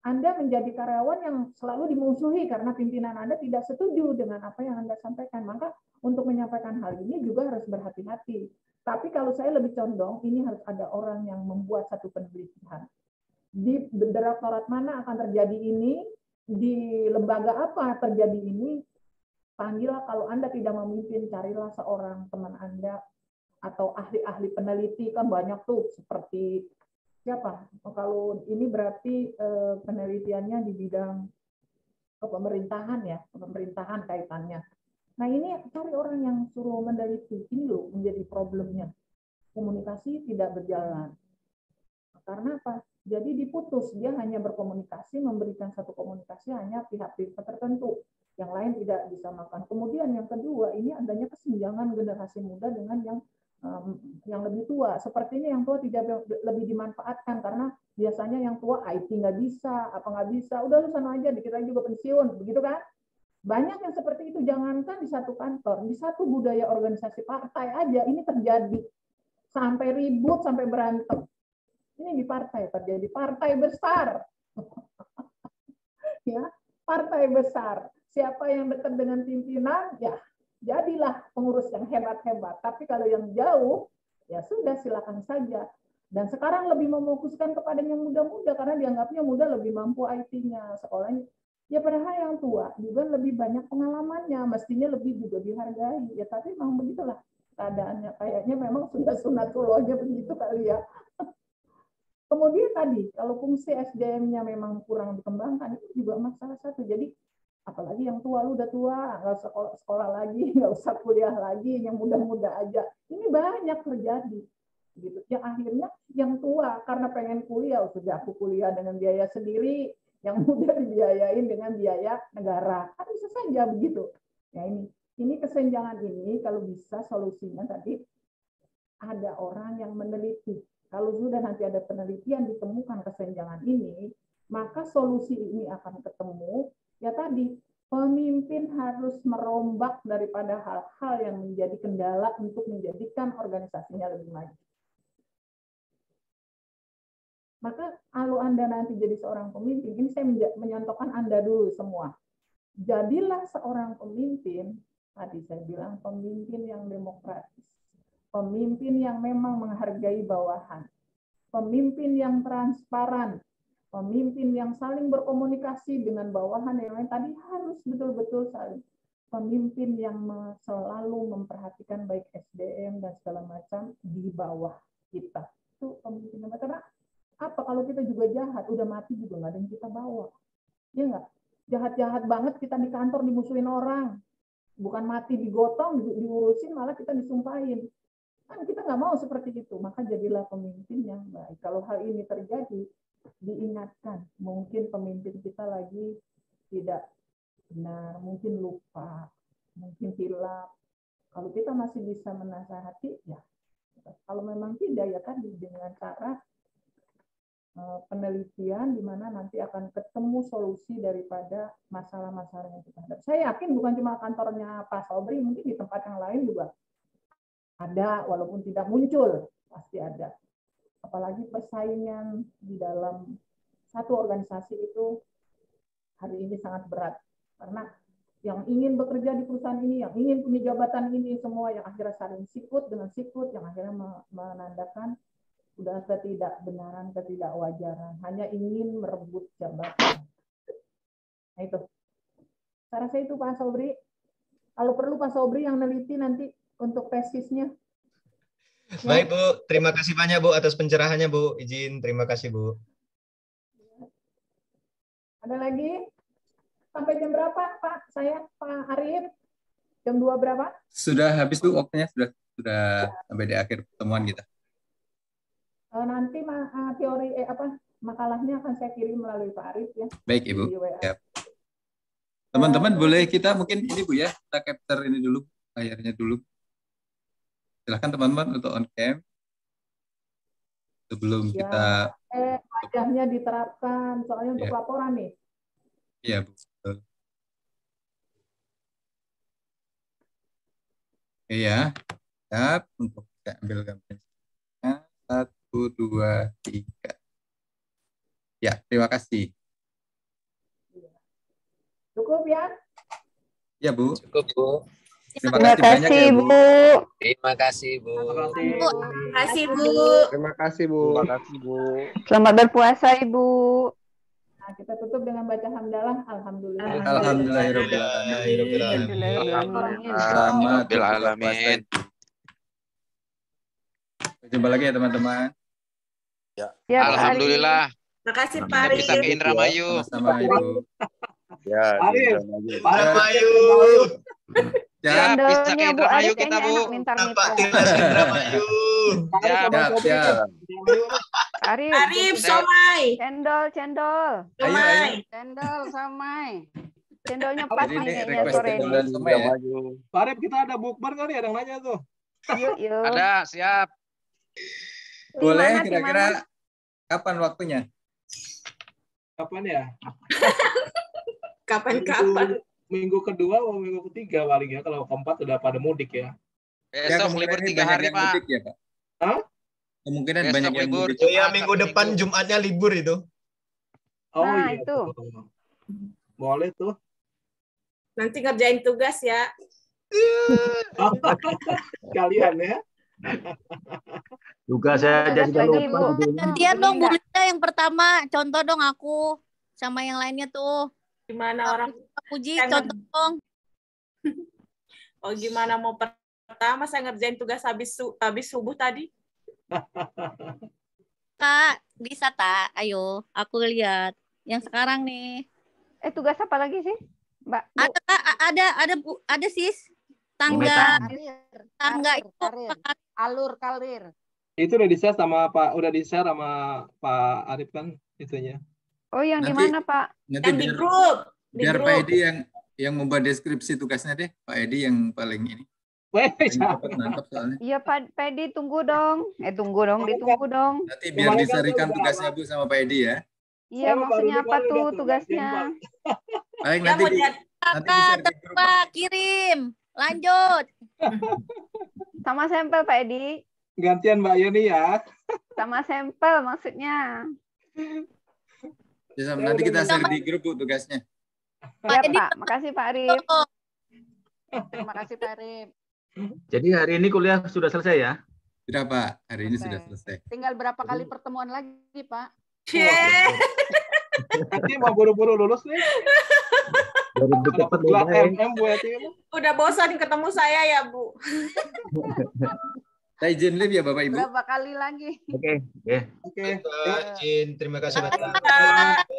Anda menjadi karyawan yang selalu dimusuhi karena pimpinan Anda tidak setuju dengan apa yang Anda sampaikan. Maka untuk menyampaikan hal ini juga harus berhati-hati. Tapi kalau saya lebih condong, ini harus ada orang yang membuat satu penelitian. Di direktorat mana akan terjadi ini, di lembaga apa terjadi ini, panggillah kalau Anda tidak memimpin, carilah seorang teman Anda atau ahli-ahli peneliti, kan banyak tuh seperti siapa? Kalau ini berarti penelitiannya di bidang pemerintahan ya, pemerintahan kaitannya. Nah ini cari orang yang suruh meneliti, ini loh menjadi problemnya. Komunikasi tidak berjalan. Karena apa? Jadi diputus, dia hanya berkomunikasi, memberikan satu komunikasi hanya pihak-pihak tertentu, yang lain tidak bisa makan. Kemudian yang kedua, ini adanya kesenjangan generasi muda dengan yang lebih tua. Sepertinya yang tua tidak lebih dimanfaatkan karena biasanya yang tua IT nggak bisa, apa nggak bisa, udah lu sana aja, dikit lagi juga pensiun, begitu kan? Banyak yang seperti itu, jangankan di satu kantor, di satu budaya organisasi partai aja ini terjadi. Sampai ribut, sampai berantem. Ini di partai terjadi, partai besar. Ya, partai besar. Siapa yang dekat dengan pimpinan, ya jadilah pengurus yang hebat-hebat. Tapi kalau yang jauh, ya sudah silakan saja. Dan sekarang lebih memfokuskan kepada yang muda-muda karena dianggapnya muda lebih mampu IT-nya, sekolahnya. Ya padahal yang tua juga lebih banyak pengalamannya, mestinya lebih juga dihargai. Ya tapi memang begitulah keadaannya. Kayaknya memang sudah sunatullahnya begitu kali ya. Kemudian tadi, kalau fungsi SDM-nya memang kurang dikembangkan, itu juga masalah satu. Jadi, apalagi yang tua, lu udah tua, nggak usah sekolah lagi, nggak usah kuliah lagi, yang muda-muda aja. Ini banyak terjadi. Gitu. Yang akhirnya yang tua, karena pengen kuliah, sudah aku kuliah dengan biaya sendiri, yang muda dibiayain dengan biaya negara. Kan bisa saja begitu. Ya ini kesenjangan ini, kalau bisa solusinya tadi, ada orang yang meneliti. Kalau sudah nanti ada penelitian ditemukan kesenjangan ini, maka solusi ini akan ketemu. Ya tadi, pemimpin harus merombak daripada hal-hal yang menjadi kendala untuk menjadikan organisasinya lebih maju. Maka kalau Anda nanti jadi seorang pemimpin, ini saya menyontohkan Anda dulu semua. Jadilah seorang pemimpin, tadi saya bilang pemimpin yang demokratis. Pemimpin yang memang menghargai bawahan, pemimpin yang transparan, pemimpin yang saling berkomunikasi dengan bawahan yang lain tadi harus betul-betul saling. Pemimpin yang selalu memperhatikan baik SDM dan segala macam di bawah kita. Itu pemimpin yang karena apa kalau kita juga jahat, udah mati juga nggak ada yang kita bawa. Ya nggak? Jahat-jahat banget kita di kantor dimusuhin orang. Bukan mati digotong, diurusin, malah kita disumpahin. Kan kita nggak mau seperti itu, maka jadilah pemimpin yang baik. Kalau hal ini terjadi, diingatkan, mungkin pemimpin kita lagi tidak benar, mungkin lupa, mungkin hilaf. Kalau kita masih bisa menasihati, ya. Kalau memang tidak, ya tadi dengan cara penelitian, di mana nanti akan ketemu solusi daripada masalah-masalah yang kita hadapi. Saya yakin bukan cuma kantornya Pak Sobri, mungkin di tempat yang lain juga ada, walaupun tidak muncul, pasti ada. Apalagi persaingan di dalam satu organisasi itu hari ini sangat berat. Karena yang ingin bekerja di perusahaan ini, yang ingin punya jabatan ini, semua yang akhirnya saling sikut dengan sikut, yang akhirnya menandakan sudah ketidakbenaran, ketidakwajaran, hanya ingin merebut jabatan. Nah itu. Saya rasa itu Pak Sobri. Kalau perlu Pak Sobri yang neliti nanti untuk tesisnya. Baik Bu, terima kasih banyak Bu atas pencerahannya Bu. Izin, terima kasih Bu. Ada lagi? Sampai jam berapa Pak? Saya Pak Arif? Jam 2 berapa? Sudah habis Bu waktunya, sudah sampai di akhir pertemuan kita. Nanti teori makalahnya akan saya kirim melalui Pak Arif ya. Baik Ibu. Ya. Teman-teman boleh kita mungkin ini Bu ya, kita capture ini dulu, layarnya dulu. Silahkan teman-teman untuk on cam sebelum ya, kita wajahnya diterapkan soalnya untuk laporan nih. Iya betul. Oke ya, siap untuk kita ambil gambarnya 1, 2, 3. Ya terima kasih. Cukup ya? Ya Bu. Cukup Bu. Terima kasih Bu. Terima kasih Bu. Terima kasih Bu. Terima kasih Bu. Terima kasih Bu. Selamat berpuasa Ibu. Nah, kita tutup dengan baca hamdalah. Alhamdulillah. Alhamdulillahirobbilalamin. Jumpa lagi ya teman-teman. Ya. Alhamdulillah. Terima kasih Pak Arif. Bisa ke Indramayu. Sama Ibu. Ya, Indramayu. Ya, bisa ke Indramayu kita Bu. Minta Indramayu. Siap. Arif, somai. Cendol. Cendol, somai. Cendolnya pas Jadi nih kayaknya request sore ini. cendol dan somai ya. Pak Arif, kita ada bukber kali, ada yang nanya tuh. Yuk. Ada, siap. Boleh kira-kira kapan waktunya? Kapan ya? Kapan-kapan. Minggu kedua atau minggu ketiga paling ya. Kalau keempat udah pada mudik ya. Besok libur 3 hari, Pak. Mudik ya, Pak? Hah? Kemungkinan Besok banyak yang libur. mudik. Iya, minggu depan Jumatnya libur itu. Oh Nah, iya. itu. Boleh tuh. Nanti ngerjain tugas ya. Kalian ya. Juga saya jadi lupa. Gantian dong Bu Linda yang pertama. Contoh dong aku sama yang lainnya tuh. Gimana orang Puji, contoh dong. Oh, gimana mau pertama saya ngerjain tugas habis subuh tadi? Kak, bisa tak? Ayo, aku lihat. Yang sekarang nih. Tugas apa lagi sih, Mbak? Ada Kak, ada Bu, ada sis. Tangga itu alur karir. Itu udah di-share sama Pak Arif kan itunya. Oh, yang di Nanti- mana, Pak? Nanti Yang di grup. biar Pak Edi yang membuat deskripsi tugasnya deh. Pak Edi yang paling ini. Paling cepat nangkep soalnya. Iya, Pak Edi, tunggu dong. Ditunggu dong. Nanti biar disarikan tugasnya Bu sama Pak Edi ya. Iya, maksudnya apa tuh tugasnya? Paling Ya, nanti mau Kakak, Pak, kirim. Lanjut. Sama sampel, Pak Edi. Gantian Mbak Yeni ya. Sama sampel maksudnya. Bisa, nanti kita share di grup Bu tugasnya. Ya, Pak. Makasih, Pak Arif. Terima kasih Pak Arif. Jadi hari ini kuliah sudah selesai ya? Sudah Pak, hari ini sudah selesai. Tinggal berapa kali pertemuan lagi, Pak? Nanti mau buru-buru lulus nih. Udah bosan ketemu saya ya, Bu. Saya izin live ya Bapak Ibu. Berapa kali lagi? Oke. Izin, terima kasih.